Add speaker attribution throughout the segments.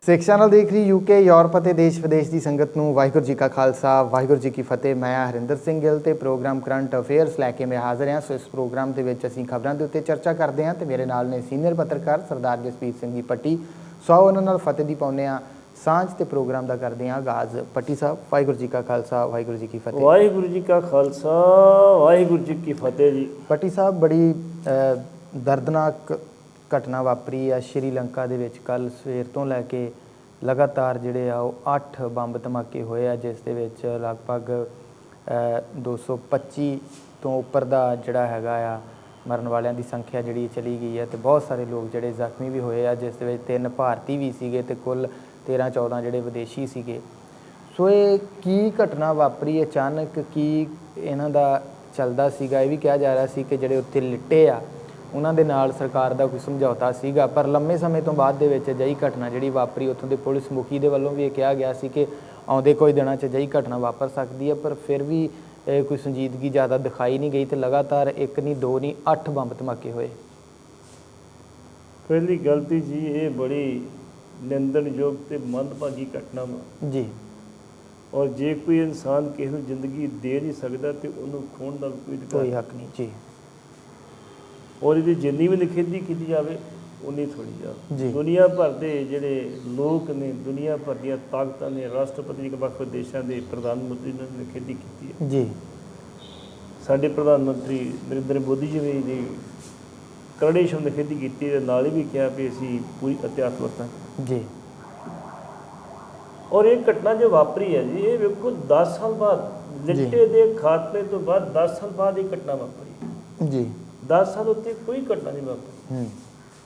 Speaker 1: ਸਿੱਖ channel ਦੇਖ ਰਹੀ UK Europe ਅਤੇ ਦੇਸ਼ ਵਿਦੇਸ਼ ਦੀ ਸੰਗਤ ਨੂੰ ਵਾਹਿਗੁਰੂ ਜੀ ਕਾ ਖਾਲਸਾ ਵਾਹਿਗੁਰੂ ਜੀ ਕੀ ਫਤਿਹ। ਮੈਂ ਹਰਿੰਦਰ ਸਿੰਘ ਗਿੱਲ ਤੇ ਪ੍ਰੋਗਰਾਮ ਕਰੰਟ ਅਫੇਅਰਸ ਲੈ ਕੇ ਮੈਂ ਹਾਜ਼ਰ ਹਾਂ। ਸੋ ਇਸ ਪ੍ਰੋਗਰਾਮ ਦੇ ਵਿੱਚ ਅਸੀਂ ਖਬਰਾਂ ਦੇ ਉੱਤੇ ਚਰਚਾ ਕਰਦੇ ਹਾਂ ਤੇ ਮੇਰੇ ਨਾਲ ਨੇ ਸੀਨੀਅਰ ਪੱਤਰਕਾਰ ਸਰਦਾਰ ਜਸਪੀਰ ਸਿੰਘ ਜੀ ਪੱਟੀ। ਸੋ ਉਹਨਾਂ ਨਾਲ ਫਤਿਹ ਦੀ ਪਾਉਂਦੇ ਹਾਂ ਸਾਂਝ ਤੇ ਪ੍ਰੋਗਰਾਮ ਦਾ ਕਰਦੇ ਹਾਂ ਆਗਾਜ਼। ਪੱਟੀ ਸਾਹਿਬ, ਵਾਹਿਗੁਰੂ ਜੀ ਕਾ ਖਾਲਸਾ ਵਾਹਿਗੁਰੂ ਜੀ ਕੀ ਫਤਿਹ।
Speaker 2: ਵਾਹਿਗੁਰੂ ਜੀ ਕਾ ਖਾਲਸਾ ਵਾਹਿਗੁਰੂ ਜੀ ਕੀ ਫਤਿਹ ਜੀ।
Speaker 1: ਪੱਟੀ ਸਾਹਿਬ, ਬੜੀ ਦਰਦਨਾਕ ਘਟਨਾ ਵਾਪਰੀ ਆ ਸ਼੍ਰੀਲੰਕਾ ਦੇ ਵਿੱਚ ਕੱਲ੍ਹ ਸਵੇਰ ਤੋਂ ਲੈ ਕੇ ਲਗਾਤਾਰ ਜਿਹੜੇ ਆ ਉਹ 8 ਬੰਬ ਧਮਾਕੇ ਹੋਏ ਆ, ਜਿਸ ਦੇ ਵਿੱਚ ਲਗਭਗ 225 ਤੋਂ ਉੱਪਰ ਦਾ ਜਿਹੜਾ ਹੈਗਾ ਆ ਮਰਨ ਵਾਲਿਆਂ ਦੀ ਸੰਖਿਆ ਜਿਹੜੀ ਚਲੀ ਗਈ ਹੈ ਤੇ ਬਹੁਤ ਸਾਰੇ ਲੋਕ ਜਿਹੜੇ ਜ਼ਖਮੀ ਵੀ ਹੋਏ ਆ, ਜਿਸ ਦੇ ਵਿੱਚ 3 ਭਾਰਤੀ ਵੀ ਸੀਗੇ ਤੇ ਕੁੱਲ 13-14 ਜਿਹੜੇ ਵਿਦੇਸ਼ੀ ਸੀਗੇ। ਸੋ ਇਹ ਕੀ ਘਟਨਾ ਵਾਪਰੀ ਅਚਾਨਕ, ਕੀ ਇਹਨਾਂ ਦਾ ਚੱਲਦਾ ਸੀਗਾ? ਇਹ ਵੀ ਕਿਹਾ ਜਾ ਰਿਹਾ ਸੀ ਕਿ ਜਿਹੜੇ ਉੱਥੇ ਲਿਟੇ ਆ ਉਹਨਾਂ ਦੇ ਨਾਲ ਸਰਕਾਰ ਦਾ ਕੋਈ ਸਮਝੌਤਾ ਸੀਗਾ, ਪਰ ਲੰਮੇ ਸਮੇਂ ਤੋਂ ਬਾਅਦ ਦੇ ਵਿੱਚ ਅਜਿਹੀ ਘਟਨਾ ਜਿਹੜੀ ਵਾਪਰੀ, ਉੱਥੋਂ ਦੇ ਪੁਲਿਸ ਮੁਖੀ ਦੇ ਵੱਲੋਂ ਵੀ ਇਹ ਕਿਹਾ ਗਿਆ ਸੀ ਕਿ ਆਉਂਦੇ ਕੋਈ ਦਿਨਾਂ 'ਚ ਅਜਿਹੀ ਘਟਨਾ ਵਾਪਰ ਸਕਦੀ ਹੈ, ਪਰ ਫਿਰ ਵੀ ਕੋਈ ਸੰਜੀਦਗੀ ਜ਼ਿਆਦਾ ਦਿਖਾਈ ਨਹੀਂ ਗਈ ਤੇ ਲਗਾਤਾਰ 1 ਨਹੀਂ 2 ਨਹੀਂ 8 ਬੰਬ ਧਮਾਕੇ ਹੋਏ।
Speaker 2: ਪਹਿਲੀ ਗਲਤੀ ਜੀ, ਇਹ ਬੜੀ ਨਿੰਦਣਯੋਗ ਤੇ ਮੰਦਭਾਗੀ ਘਟਨਾ ਵਾ
Speaker 1: ਜੀ।
Speaker 2: ਔਰ ਜੇ ਕੋਈ ਇਨਸਾਨ ਕਿਸੇ ਨੂੰ ਜ਼ਿੰਦਗੀ ਦੇ ਨਹੀਂ ਸਕਦਾ ਤੇ ਉਹਨੂੰ ਖੋਣ ਦਾ ਕੋਈ
Speaker 1: ਹੱਕ ਨਹੀਂ ਜੀ।
Speaker 2: ਔਰ ਇਹਦੀ ਜਿੰਨੀ ਵੀ ਨਿਖੇਧੀ ਕੀਤੀ ਜਾਵੇ ਉਨੀ ਥੋੜ੍ਹੀ ਜਾਵੇ। ਦੁਨੀਆ ਭਰ ਦੇ ਜਿਹੜੇ ਲੋਕ ਨੇ, ਦੁਨੀਆ ਭਰ ਦੀਆਂ ਤਾਕਤਾਂ ਨੇ, ਰਾਸ਼ਟਰਪਤੀ ਵੱਖ ਵੱਖ ਦੇਸ਼ਾਂ ਦੇ ਪ੍ਰਧਾਨ ਮੰਤਰੀ ਨੇ ਨਿਖੇਧੀ ਕੀਤੀ ਹੈ
Speaker 1: ਜੀ। ਸਾਡੇ
Speaker 2: ਪ੍ਰਧਾਨ ਮੰਤਰੀ ਨਰਿੰਦਰ ਮੋਦੀ ਜੀ ਨੇ ਜੀ ਕਰੜੇ ਸ਼ਬਦ ਨਿਖੇਧੀ ਕੀਤੀ ਤੇ ਨਾਲ ਹੀ ਵੀ ਕਿਹਾ ਵੀ ਅਸੀਂ ਪੂਰੀ ਅਤਿਆਤ ਵਰਤਾਂਗੇ
Speaker 1: ਜੀ।
Speaker 2: ਔਰ ਇਹ ਘਟਨਾ ਜੋ ਵਾਪਰੀ ਹੈ ਜੀ, ਇਹ ਵੇਖੋ 10 ਸਾਲ ਬਾਅਦ ਲਿੱਟੇ ਦੇ ਖਾਤਮੇ ਤੋਂ ਬਾਅਦ 10 ਸਾਲ ਬਾਅਦ ਇਹ ਘਟਨਾ ਵਾਪਰੀ ਜੀ। 10 ਸਾਲ ਉੱਤੇ ਕੋਈ ਘਟਨਾ ਨਹੀਂ ਵਾਪਰੀ।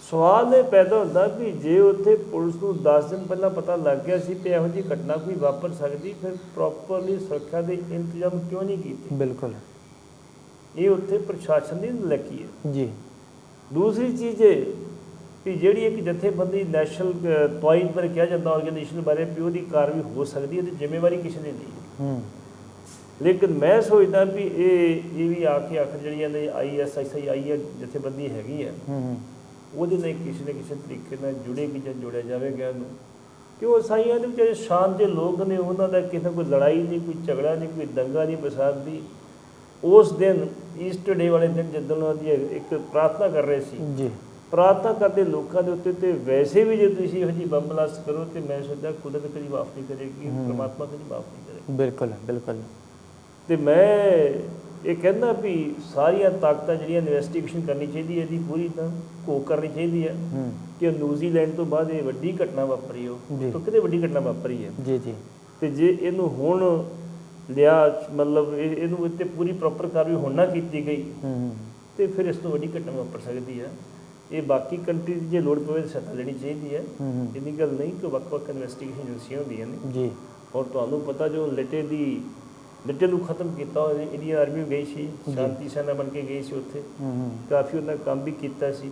Speaker 2: ਸਵਾਲ ਇਹ ਪੈਦਾ ਹੁੰਦਾ ਵੀ ਜੇ ਉੱਥੇ ਪੁਲਿਸ ਨੂੰ 10 ਦਿਨ ਪਹਿਲਾਂ ਪਤਾ ਲੱਗ ਗਿਆ ਸੀ ਤੇ ਇਹੋ ਜਿਹੀ ਘਟਨਾ ਕੋਈ ਵਾਪਰ ਸਕਦੀ, ਫਿਰ ਪ੍ਰੋਪਰਲੀ ਸੁਰੱਖਿਆ ਦੇ ਇੰਤਜ਼ਾਮ ਕਿਉਂ ਨਹੀਂ ਕੀਤੇ?
Speaker 1: ਬਿਲਕੁਲ, ਇਹ
Speaker 2: ਉੱਥੇ ਪ੍ਰਸ਼ਾਸਨ ਦੀ ਨਲਾਇਕੀ ਹੈ
Speaker 1: ਜੀ।
Speaker 2: ਦੂਸਰੀ ਚੀਜ਼ ਇਹ ਵੀ ਜਿਹੜੀ ਇੱਕ ਜਥੇਬੰਦੀ ਨੈਸ਼ਨਲ ਟੋਇਜ਼ ਬਾਰੇ ਕਿਹਾ ਜਾਂਦਾ ਆਰਗੇਨਾਈਜੇਸ਼ਨ ਬਾਰੇ ਵੀ ਉਹਦੀ ਕਾਰਵਾਈ ਹੋ ਸਕਦੀ ਹੈ ਤੇ ਜ਼ਿੰਮੇਵਾਰੀ ਕਿਸੇ ਦੀ ਨਹੀਂ ਹੈ। ਲੇਕਿਨ ਮੈਂ ਸੋਚਦਾ ਵੀ ਇਹ ਵੀ ਆ ਕੇ ਆਖਰ ਜਿਹੜੀਆਂ ਨੇ ISIS ਜਥੇਬੰਦੀ ਹੈਗੀ ਹੈ, ਉਹਦੇ ਨਾਲ ਕਿਸੇ ਨਾ ਕਿਸੇ ਤਰੀਕੇ ਨਾਲ ਜੁੜੇਗੀ ਜਾਂ ਜੋੜਿਆ ਜਾਵੇਗਾ ਇਹਨੂੰ, ਕਿ ਉਹ ਇਸਾਈਆਂ ਦੇ ਵਿਚਾਰੇ ਸ਼ਾਨ ਦੇ ਲੋਕ ਨੇ, ਉਹਨਾਂ ਦਾ ਕਿਸੇ ਨਾਲ ਕੋਈ ਲੜਾਈ ਨਹੀਂ, ਕੋਈ ਝਗੜਾ ਨਹੀਂ, ਕੋਈ ਦੰਗਾ ਨਹੀਂ ਬਸਾਤ ਦੀ। ਉਸ ਦਿਨ ਈਸਟਰ ਡੇ ਵਾਲੇ ਦਿਨ ਜਦੋਂ ਉਹਨਾਂ ਦੀ ਇੱਕ ਪ੍ਰਾਰਥਨਾ ਕਰ ਰਹੇ ਸੀ ਜੀ, ਪ੍ਰਾਰਥਨਾ ਕਰਦੇ ਲੋਕਾਂ ਦੇ ਉੱਤੇ, ਤੇ ਵੈਸੇ ਵੀ ਜੇ ਤੁਸੀਂ ਇਹੋ ਜਿਹੀ ਬੰਬ ਬਲਾਸਟ ਕਰੋ ਤੇ ਮੈਂ ਸੋਚਦਾ ਕੁਦਰਤ ਕਦੀ ਮਾਫ ਨਹੀਂ ਕਰੇਗੀ, ਪਰਮਾਤਮਾ ਕਦੀ ਮਾਫ ਨਹੀਂ ਕਰੇਗੀ। ਬਿਲਕੁਲ ਬਿਲਕੁਲ। ਤੇ ਮੈਂ ਇਹ ਕਹਿੰਦਾ ਵੀ ਸਾਰੀਆਂ ਤਾਕਤਾਂ ਜਿਹੜੀਆਂ ਇਨਵੈਸਟੀਗੇਸ਼ਨ ਕਰਨੀ ਚਾਹੀਦੀ ਹੈ, ਇਹਦੀ ਪੂਰੀ ਤਾਂ ਘੋਖ ਕਰਨੀ ਚਾਹੀਦੀ ਹੈ ਕਿ ਨਿਊਜ਼ੀਲੈਂਡ ਤੋਂ ਬਾਅਦ ਇਹ ਵੱਡੀ ਘਟਨਾ ਵਾਪਰੀ, ਉਹ ਤੋਂ ਕਿਤੇ ਵੱਡੀ ਘਟਨਾ ਵਾਪਰੀ ਹੈ ਜੀ ਜੀ। ਤੇ ਜੇ ਇਹਨੂੰ ਹੁਣ ਲਿਆ, ਮਤਲਬ ਇਹਨੂੰ ਇੱਥੇ ਪੂਰੀ ਪ੍ਰੋਪਰ ਕਾਰਵਾਈ ਹੁਣ ਨਾ ਕੀਤੀ ਗਈ ਤੇ ਫਿਰ ਇਸ ਤੋਂ ਵੱਡੀ ਘਟਨਾ ਵਾਪਰ ਸਕਦੀ ਹੈ। ਇਹ ਬਾਕੀ ਕੰਟਰੀ ਦੀ ਜੇ ਲੋੜ ਪਵੇ ਸਹਾਇਤਾ ਲੈਣੀ ਚਾਹੀਦੀ ਹੈ। ਇੰਨੀ ਗੱਲ ਨਹੀਂ ਕਿ ਵੱਖ-ਵੱਖ ਇਨਵੈਸਟੀਗੇਸ਼ਨ ਏਜੰਸੀਆਂ ਹੁੰਦੀਆਂ ਨੇ ਜੀ। ਔਰ ਤੁਹਾਨੂੰ ਪਤਾ ਜੋ ਲਿਟੇ ਨੂੰ ਖਤਮ ਕੀਤਾ, ਇੰਡੀਅਨ ਆਰਮੀ ਗਈ ਸੀ, ਸ਼ਾਂਤੀ ਸੈਨਾ ਬਣ ਕੇ ਗਈ ਸੀ, ਉੱਥੇ ਕਾਫੀ ਉਹਨਾਂ ਕੰਮ ਵੀ ਕੀਤਾ ਸੀ।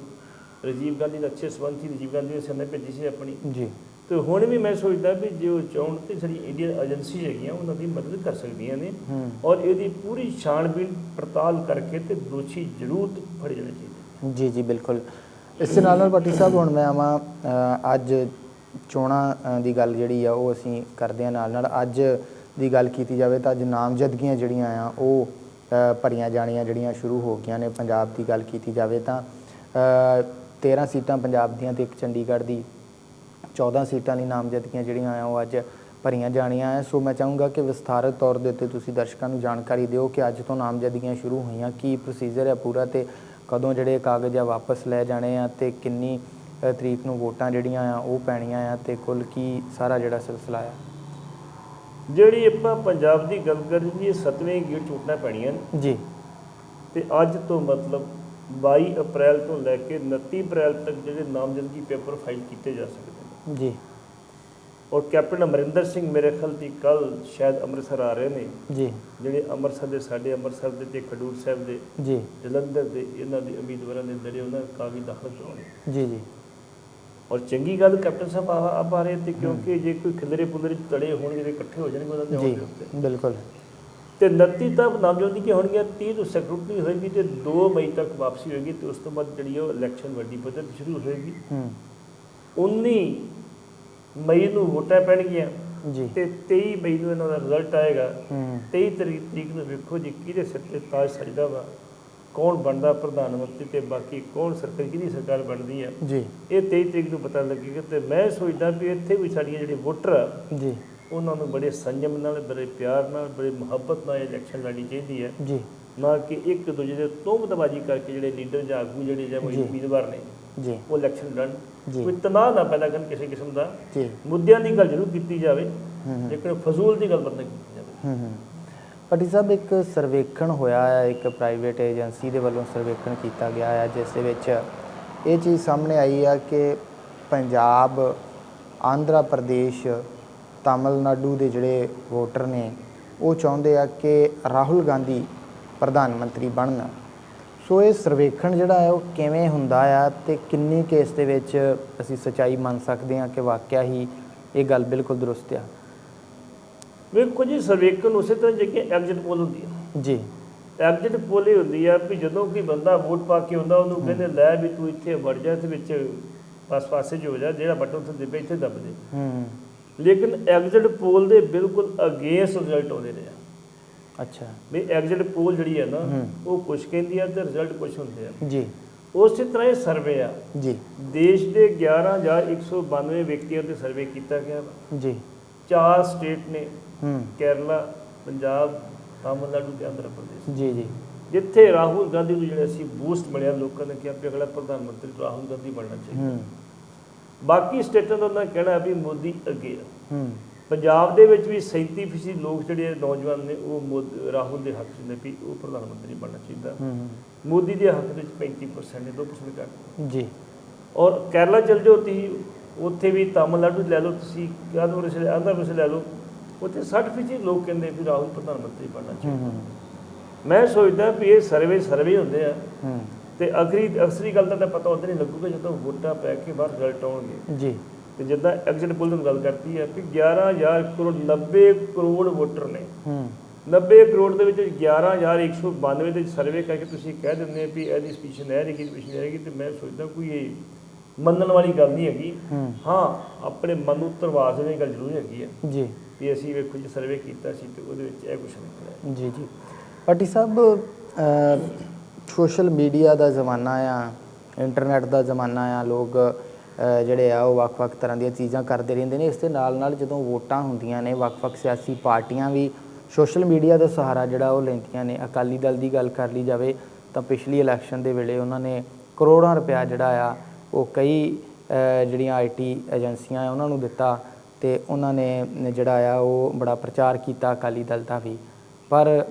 Speaker 2: ਰਾਜੀਵ ਗਾਂਧੀ ਦਾ ਅੱਛੇ ਸੰਬੰਧ ਸੀ, ਰਾਜੀਵ ਗਾਂਧੀ ਨੇ ਸੈਨਾ ਭੇਜੀ ਸੀ ਆਪਣੀ ਜੀ। ਤੇ ਹੁਣ ਵੀ ਮੈਂ ਸੋਚਦਾ ਵੀ ਜੇ ਉਹ ਚਾਹੁਣ ਤੇ ਸਾਡੀ ਇੰਡੀਅਨ ਏਜੰਸੀ ਹੈਗੀਆਂ ਉਹਨਾਂ ਦੀ ਮਦਦ ਕਰ ਸਕਦੀਆਂ ਨੇ ਔਰ ਇਹਦੀ ਪੂਰੀ ਛਾਣਬੀਣ ਪੜਤਾਲ ਕਰਕੇ ਤੇ ਦੋਸ਼ੀ ਜ਼ਰੂਰ ਫੜੇ ਜਾਣੇ ਚਾਹੀਦੇ ਜੀ ਜੀ। ਬਿਲਕੁਲ।
Speaker 1: ਇਸ ਦੇ ਨਾਲ ਪੱਟੀ ਸਾਹਿਬ, ਹੁਣ ਮੈਂ ਆਵਾਂ ਅੱਜ ਚੋਣਾਂ ਦੀ ਗੱਲ ਜਿਹੜੀ ਆ ਉਹ ਅਸੀਂ ਕਰਦੇ ਹਾਂ, ਨਾਲ ਅੱਜ ਦੀ ਗੱਲ ਕੀਤੀ ਜਾਵੇ ਤਾਂ ਅੱਜ ਨਾਮਜ਼ਦਗੀਆਂ ਜਿਹੜੀਆਂ ਆ ਉਹ ਭਰੀਆਂ ਜਾਣੀਆਂ ਜਿਹੜੀਆਂ ਸ਼ੁਰੂ ਹੋ ਗਈਆਂ ਨੇ। ਪੰਜਾਬ ਦੀ ਗੱਲ ਕੀਤੀ ਜਾਵੇ ਤਾਂ 13 ਸੀਟਾਂ ਪੰਜਾਬ ਦੀਆਂ ਤੇ 1 ਚੰਡੀਗੜ੍ਹ ਦੀ, 14 ਸੀਟਾਂ ਦੀ ਨਾਮਜ਼ਦਗੀਆਂ ਜਿਹੜੀਆਂ ਆ ਉਹ ਅੱਜ ਭਰੀਆਂ ਜਾਣੀਆਂ ਹੈ। ਸੋ ਮੈਂ ਚਾਹੂੰਗਾ ਕਿ ਵਿਸਥਾਰਤ ਤੌਰ ਦੇ ਉੱਤੇ ਤੁਸੀਂ ਦਰਸ਼ਕਾਂ ਨੂੰ ਜਾਣਕਾਰੀ ਦਿਓ ਕਿ ਅੱਜ ਤੋਂ ਨਾਮਜ਼ਦਗੀਆਂ ਸ਼ੁਰੂ ਹੋਈਆਂ, ਕੀ ਪ੍ਰੋਸੀਜਰ ਹੈ ਪੂਰਾ, ਤੇ ਕਦੋਂ ਜਿਹੜੇ ਕਾਗਜ਼ ਆ ਵਾਪਸ ਲੈ ਜਾਣੇ ਆ, ਤੇ ਕਿੰਨੀ ਤਰੀਕ ਨੂੰ ਵੋਟਾਂ ਜਿਹੜੀਆਂ ਆ ਉਹ ਪੈਣੀਆਂ ਆ, ਤੇ ਕੁੱਲ ਕੀ ਸਾਰਾ ਜਿਹੜਾ ਸਿਲਸਿਲਾ ਆ।
Speaker 2: ਜਿਹੜੀ ਆਪਾਂ ਪੰਜਾਬ ਦੀ ਗੱਲ ਕਰੀਏ, 7ਵੇਂ ਗੇੜ 'ਚ ਵੋਟਾਂ ਪੈਣੀਆਂ ਨੇ ਜੀ। ਤੇ ਅੱਜ ਤੋਂ ਮਤਲਬ 22 ਅਪ੍ਰੈਲ ਤੋਂ ਲੈ ਕੇ 29 ਅਪ੍ਰੈਲ ਤੱਕ ਜਿਹੜੇ ਨਾਮਜ਼ਦਗੀ ਪੇਪਰ ਫਾਈਲ ਕੀਤੇ ਜਾ ਸਕਦੇ ਨੇ ਜੀ। ਔਰ ਕੈਪਟਨ ਅਮਰਿੰਦਰ ਸਿੰਘ ਮੇਰੇ ਖਿਆਲ ਦੀ ਕੱਲ੍ਹ ਸ਼ਾਇਦ ਅੰਮ੍ਰਿਤਸਰ ਆ ਰਹੇ ਨੇ ਜੀ। ਜਿਹੜੇ ਅੰਮ੍ਰਿਤਸਰ ਦੇ, ਸਾਡੇ ਅੰਮ੍ਰਿਤਸਰ ਦੇ ਤੇ ਖਡੂਰ ਸਾਹਿਬ ਦੇ ਜੀ, ਜਲੰਧਰ ਦੇ, ਇਹਨਾਂ ਦੇ ਉਮੀਦਵਾਰਾਂ ਦੇ ਜਿਹੜੇ ਉਹਨਾਂ ਕਾਗਜ਼ ਦਾਖਲ ਕਰਾਉਣੇ ਜੀ ਜੀ। ਔਰ ਚੰਗੀ ਗੱਲ ਕੈਪਟਨ ਸਾਹਿਬ ਆ ਰਹੇ ਤੇ, ਕਿਉਂਕਿ ਜੇ ਕੋਈ ਖਿਲਰੇ ਪੁਲਰੇ ਤੜੇ ਹੋਣਗੇ ਤੇ ਇਕੱਠੇ ਹੋ ਜਾਣਗੇ ਉਹਨਾਂ ਦੇ ਉੱਤੇ। ਬਿਲਕੁਲ। ਤੇ 29 ਤੱਕ ਨਾਮਜ਼ਦਗੀ ਹੋਣਗੀਆਂ, 30 ਨੂੰ ਸਕਰੂਟਨੀ ਹੋਏਗੀ ਤੇ 2 ਮਈ ਤੱਕ ਵਾਪਸੀ ਹੋਏਗੀ ਤੇ ਉਸ ਤੋਂ ਬਾਅਦ ਜਿਹੜੀ ਉਹ ਇਲੈਕਸ਼ਨ ਵੱਡੀ ਪੱਧਰ ਸ਼ੁਰੂ ਹੋਏਗੀ। 19 ਮਈ ਨੂੰ ਵੋਟਾਂ ਪੈਣਗੀਆਂ
Speaker 1: ਜੀ
Speaker 2: ਤੇ 23 ਮਈ ਨੂੰ ਇਹਨਾਂ ਦਾ ਰਿਜ਼ਲਟ ਆਏਗਾ।
Speaker 1: ਹੂੰ
Speaker 2: 23 ਤਰੀਕ ਨੂੰ ਵੇਖੋ ਜੀ ਕਿਹਦੇ ਸਿਰ ਤੇ ਤਾਜ ਸਜਦਾ ਵਾ, ਕੌਣ ਬਣਦਾ ਪ੍ਰਧਾਨ ਮੰਤਰੀ ਤੇ ਬਾਕੀ ਕੌਣ ਸਰਕਾਰ ਕਿਹਦੀ ਸਰਕਾਰ ਬਣਦੀ ਆ,
Speaker 1: ਜੀ
Speaker 2: ਇਹ 23 ਤਰੀਕ ਨੂੰ ਪਤਾ ਲੱਗੇਗਾ। ਤੇ ਮੈਂ ਸੋਚਦਾ ਵੀ ਇੱਥੇ ਵੀ ਸਾਡੀਆਂ ਜਿਹੜੇ ਵੋਟਰ ਆ
Speaker 1: ਜੀ
Speaker 2: ਉਹਨਾਂ ਨੂੰ ਬੜੇ ਸੰਜਮ ਨਾਲ, ਬੜੇ ਪਿਆਰ ਨਾਲ, ਬੜੇ ਮੁਹੱਬਤ ਨਾਲ ਇਲੈਕਸ਼ਨ ਲੜਨੀ ਚਾਹੀਦੀ ਹੈ,
Speaker 1: ਜੀ
Speaker 2: ਨਾ ਕਿ ਇੱਕ ਦੂਜੇ ਦੇ ਤੋਮਤਬਾਜ਼ੀ ਕਰਕੇ ਜਿਹੜੇ ਲੀਡਰ ਜਾਂ ਆਗੂ ਜਿਹੜੇ ਜਾਂ ਕੋਈ
Speaker 1: ਜੀ।
Speaker 2: ਉਮੀਦਵਾਰ ਨੇ
Speaker 1: ਜੀ
Speaker 2: ਉਹ ਇਲੈਕਸ਼ਨ ਲੜਨ,
Speaker 1: ਜੀ
Speaker 2: ਕੋਈ ਤਣਾਅ ਨਾ ਪੈਦਾ ਕਰਨ ਕਿਸੇ ਕਿਸਮ ਦਾ।
Speaker 1: ਜੀ
Speaker 2: ਮੁੱਦਿਆਂ ਦੀ ਗੱਲ ਜ਼ਰੂਰ ਕੀਤੀ ਜਾਵੇ,
Speaker 1: ਹੂੰ
Speaker 2: ਲੇਕਿਨ ਫਜ਼ੂਲ ਦੀ ਗੱਲ ਬੰਦ ਕੀਤੀ ਜਾਵੇ।
Speaker 1: ਹੂੰ ਭੱਟੀ ਸਾਹਿਬ, ਇੱਕ ਸਰਵੇਖਣ ਹੋਇਆ ਹੈ, ਇੱਕ ਪ੍ਰਾਈਵੇਟ ਏਜੰਸੀ ਦੇ ਵੱਲੋਂ ਸਰਵੇਖਣ ਕੀਤਾ ਗਿਆ ਹੈ, ਜਿਸ ਦੇ ਵਿੱਚ ਇਹ ਚੀਜ਼ ਸਾਹਮਣੇ ਆਈ ਹੈ ਕਿ ਪੰਜਾਬ, ਆਂਧਰਾ ਪ੍ਰਦੇਸ਼, ਤਾਮਿਲਨਾਡੂ ਦੇ ਜਿਹੜੇ ਵੋਟਰ ਨੇ ਉਹ ਚਾਹੁੰਦੇ ਆ ਕਿ ਰਾਹੁਲ ਗਾਂਧੀ ਪ੍ਰਧਾਨ ਮੰਤਰੀ ਬਣਨ। ਸੋ ਇਹ ਸਰਵੇਖਣ ਜਿਹੜਾ ਹੈ ਉਹ ਕਿਵੇਂ ਹੁੰਦਾ ਆ ਤੇ ਕਿੰਨੀ ਕੇਸ ਦੇ ਵਿੱਚ ਅਸੀਂ ਸੱਚਾਈ ਮੰਨ ਸਕਦੇ ਹਾਂ ਕਿ ਵਾਕਿਆ ਹੀ ਇਹ ਗੱਲ ਬਿਲਕੁਲ ਦਰੁਸਤ ਆ?
Speaker 2: ਵੇਖੋ ਜੀ, ਸਰਵੇਖਣ ਉਸੇ ਤਰ੍ਹਾਂ ਜਿਹੜੀ ਐਗਜ਼ਿਟ ਪੋਲ ਹੁੰਦੀ ਹੈ।
Speaker 1: ਜੀ
Speaker 2: ਐਗਜ਼ਿਟ ਪੋਲ ਇਹ ਹੁੰਦੀ ਆ ਵੀ ਜਦੋਂ ਕੋਈ ਬੰਦਾ ਵੋਟ ਪਾ ਕੇ ਆਉਂਦਾ ਉਹਨੂੰ ਕਹਿੰਦੇ ਲੈ ਵੀ ਤੂੰ ਇੱਥੇ ਵੜ ਜਾ, ਤੇ ਵਿੱਚ ਪਾਸੇ 'ਚ ਹੋ ਜਾ, ਜਿਹੜਾ ਬਟਨ ਉੱਥੇ ਦੱਬੇ ਇੱਥੇ ਦੱਬ ਦੇ।
Speaker 1: ਹੂੰ
Speaker 2: ਲੇਕਿਨ ਐਗਜ਼ਿਟ ਪੋਲ ਦੇ ਬਿਲਕੁਲ ਅਗੇਂਸਟ ਰਿਜ਼ਲਟ ਆਉਂਦੇ ਨੇ।
Speaker 1: ਅੱਛਾ
Speaker 2: ਵੀ ਐਗਜ਼ਿਟ ਪੋਲ ਜਿਹੜੀ ਹੈ ਨਾ
Speaker 1: ਹੂੰ।
Speaker 2: ਉਹ ਕੁਛ ਕਹਿੰਦੀ ਆ ਤੇ ਰਿਜ਼ਲਟ ਕੁਛ ਹੁੰਦੇ ਆ।
Speaker 1: ਜੀ
Speaker 2: ਉਸੇ ਤਰ੍ਹਾਂ ਇਹ ਸਰਵੇ ਆ,
Speaker 1: ਜੀ
Speaker 2: ਦੇਸ਼ ਦੇ 11,192 ਵਿਅਕਤੀਆਂ ਤੇ ਸਰਵੇ ਕੀਤਾ ਗਿਆ ਵਾ।
Speaker 1: ਜੀ
Speaker 2: 4 ਸਟੇਟ ਨੇ,
Speaker 1: ਹੂੰ
Speaker 2: ਕੇਰਲਾ, ਪੰਜਾਬ, ਤਾਮਿਲਨਾਡੂ ਤੇ ਆਂਧਰਾ ਪ੍ਰਦੇਸ਼,
Speaker 1: ਜੀ ਜੀ
Speaker 2: ਜਿੱਥੇ ਰਾਹੁਲ ਗਾਂਧੀ ਨੂੰ ਜਿਹੜਾ ਸੀ ਬੂਸਟ ਮਿਲਿਆ, ਲੋਕਾਂ ਨੇ ਕਿਹਾ ਕਿ ਅਗਲਾ ਪ੍ਰਧਾਨ ਮੰਤਰੀ ਰਾਹੁਲ ਗਾਂਧੀ ਬਣਨਾ ਚਾਹੀਦਾ।
Speaker 1: ਹੂੰ
Speaker 2: ਬਾਕੀ ਸਟੇਟਾਂ ਦਾ ਉਹਨਾਂ ਕਹਿਣਾ ਵੀ ਮੋਦੀ ਅੱਗੇ ਆ।
Speaker 1: ਹੂੰ
Speaker 2: ਪੰਜਾਬ ਦੇ ਵਿੱਚ ਵੀ 37% ਲੋਕ ਜਿਹੜੇ ਨੌਜਵਾਨ ਨੇ ਉਹ ਰਾਹੁਲ ਦੇ ਹੱਕ 'ਚ ਨੇ ਵੀ ਉਹ ਪ੍ਰਧਾਨ ਮੰਤਰੀ ਬਣਨਾ ਚਾਹੀਦਾ।
Speaker 1: ਹੂੰ
Speaker 2: ਮੋਦੀ ਦੇ ਹੱਕ ਵਿੱਚ 35% ਨੇ, 2% ਘੱਟ।
Speaker 1: ਜੀ
Speaker 2: ਔਰ ਕੇਰਲਾ ਚਲ ਜਾਓ ਤੁਸੀਂ, ਉੱਥੇ ਵੀ ਤਾਮਿਲਨਾਡੂ ਲੈ ਲਓ ਤੁਸੀਂ, ਆਂਧਰਾ ਪ੍ਰਦੇਸ਼ ਲੈ ਲਓ, ਉੱਥੇ 60% ਲੋਕ ਕਹਿੰਦੇ ਵੀ ਰਾਹੁਲ ਪ੍ਰਧਾਨ ਮੰਤਰੀ ਬਣਨਾ ਚਾਹੀਦਾ। ਮੈਂ ਸੋਚਦਾ ਵੀ ਇਹ ਸਰਵੇ ਹੁੰਦੇ ਆ
Speaker 1: ਹੂੰ
Speaker 2: ਤੇ ਅਸਲੀ ਗੱਲ ਤਾਂ ਪਤਾ ਉਦੋਂ ਨਹੀਂ ਲੱਗੂਗਾ ਜਦੋਂ ਵੋਟਾਂ ਪੈ ਕੇ ਬਾਹਰ ਰਿਜ਼ਲਟ ਆਉਣਗੇ।
Speaker 1: ਜੀ
Speaker 2: ਤੇ ਜਿੱਦਾਂ ਐਗਜ਼ਿਟ ਪੋਲ ਦੀ ਗੱਲ ਕਰਤੀ ਹੈ ਵੀ 11,000 ਕਰੋੜ 90 ਕਰੋੜ ਵੋਟਰ ਨੇ।
Speaker 1: ਹੂੰ
Speaker 2: 90 ਕਰੋੜ ਦੇ ਵਿੱਚ 11,192 ਦੇ ਸਰਵੇ ਕਰਕੇ ਤੁਸੀਂ ਕਹਿ ਦਿੰਦੇ ਵੀ ਇਹਦੀ ਸਪੀਸ਼ਨ ਹੈ ਰਹੇਗੀ, ਸਪੀਸ਼ਨ ਰਹੇਗੀ, ਤੇ ਮੈਂ ਸੋਚਦਾ ਕੋਈ ਇਹ ਮੰਨਣ ਵਾਲੀ ਗੱਲ ਨਹੀਂ ਹੈਗੀ।
Speaker 1: ਹੂੰ
Speaker 2: ਹਾਂ, ਆਪਣੇ ਮਨ ਨੂੰ ਧਰਵਾ ਦੇਣ ਦੀ ਗੱਲ ਜ਼ਰੂਰ ਹੈਗੀ ਹੈ
Speaker 1: ਜੀ
Speaker 2: ਵੀ ਅਸੀਂ ਵੇਖੋ ਜੀ ਸਰਵੇ ਕੀਤਾ ਸੀ ਤੇ ਉਹਦੇ ਵਿੱਚ ਇਹ ਕੁਛ ਨਿਕਲਿਆ।
Speaker 1: ਜੀ ਜੀ ਭੱਟੀ ਸਾਹਿਬ, ਸੋਸ਼ਲ ਮੀਡੀਆ ਦਾ ਜ਼ਮਾਨਾ ਆ, ਇੰਟਰਨੈਟ ਦਾ ਜ਼ਮਾਨਾ ਆ, ਲੋਕ ਜਿਹੜੇ ਆ ਉਹ ਵੱਖ-ਵੱਖ ਤਰ੍ਹਾਂ ਦੀਆਂ ਚੀਜ਼ਾਂ ਕਰਦੇ ਰਹਿੰਦੇ ਨੇ। ਇਸ ਦੇ ਨਾਲ ਜਦੋਂ ਵੋਟਾਂ ਹੁੰਦੀਆਂ ਨੇ, ਵੱਖ-ਵੱਖ ਸਿਆਸੀ ਪਾਰਟੀਆਂ ਵੀ ਸੋਸ਼ਲ ਮੀਡੀਆ ਦਾ ਸਹਾਰਾ ਜਿਹੜਾ ਉਹ ਲੈਂਦੀਆਂ ਨੇ। ਅਕਾਲੀ ਦਲ ਦੀ ਗੱਲ ਕਰ ਲਈ ਜਾਵੇ ਤਾਂ ਪਿਛਲੀ ਇਲੈਕਸ਼ਨ ਦੇ ਵੇਲੇ ਉਹਨਾਂ ਨੇ ਕਰੋੜਾਂ ਰੁਪਇਆ ਜਿਹੜਾ ਆ ਉਹ ਕਈ ਜਿਹੜੀਆਂ IT ਏਜੰਸੀਆਂ ਆ ਉਹਨਾਂ ਨੂੰ ਦਿੱਤਾ ਤੇ ਉਹਨਾਂ ਨੇ ਜਿਹੜਾ ਆ ਉਹ ਬੜਾ ਪ੍ਰਚਾਰ ਕੀਤਾ ਅਕਾਲੀ ਦਲ ਦਾ ਵੀ। ਪਰ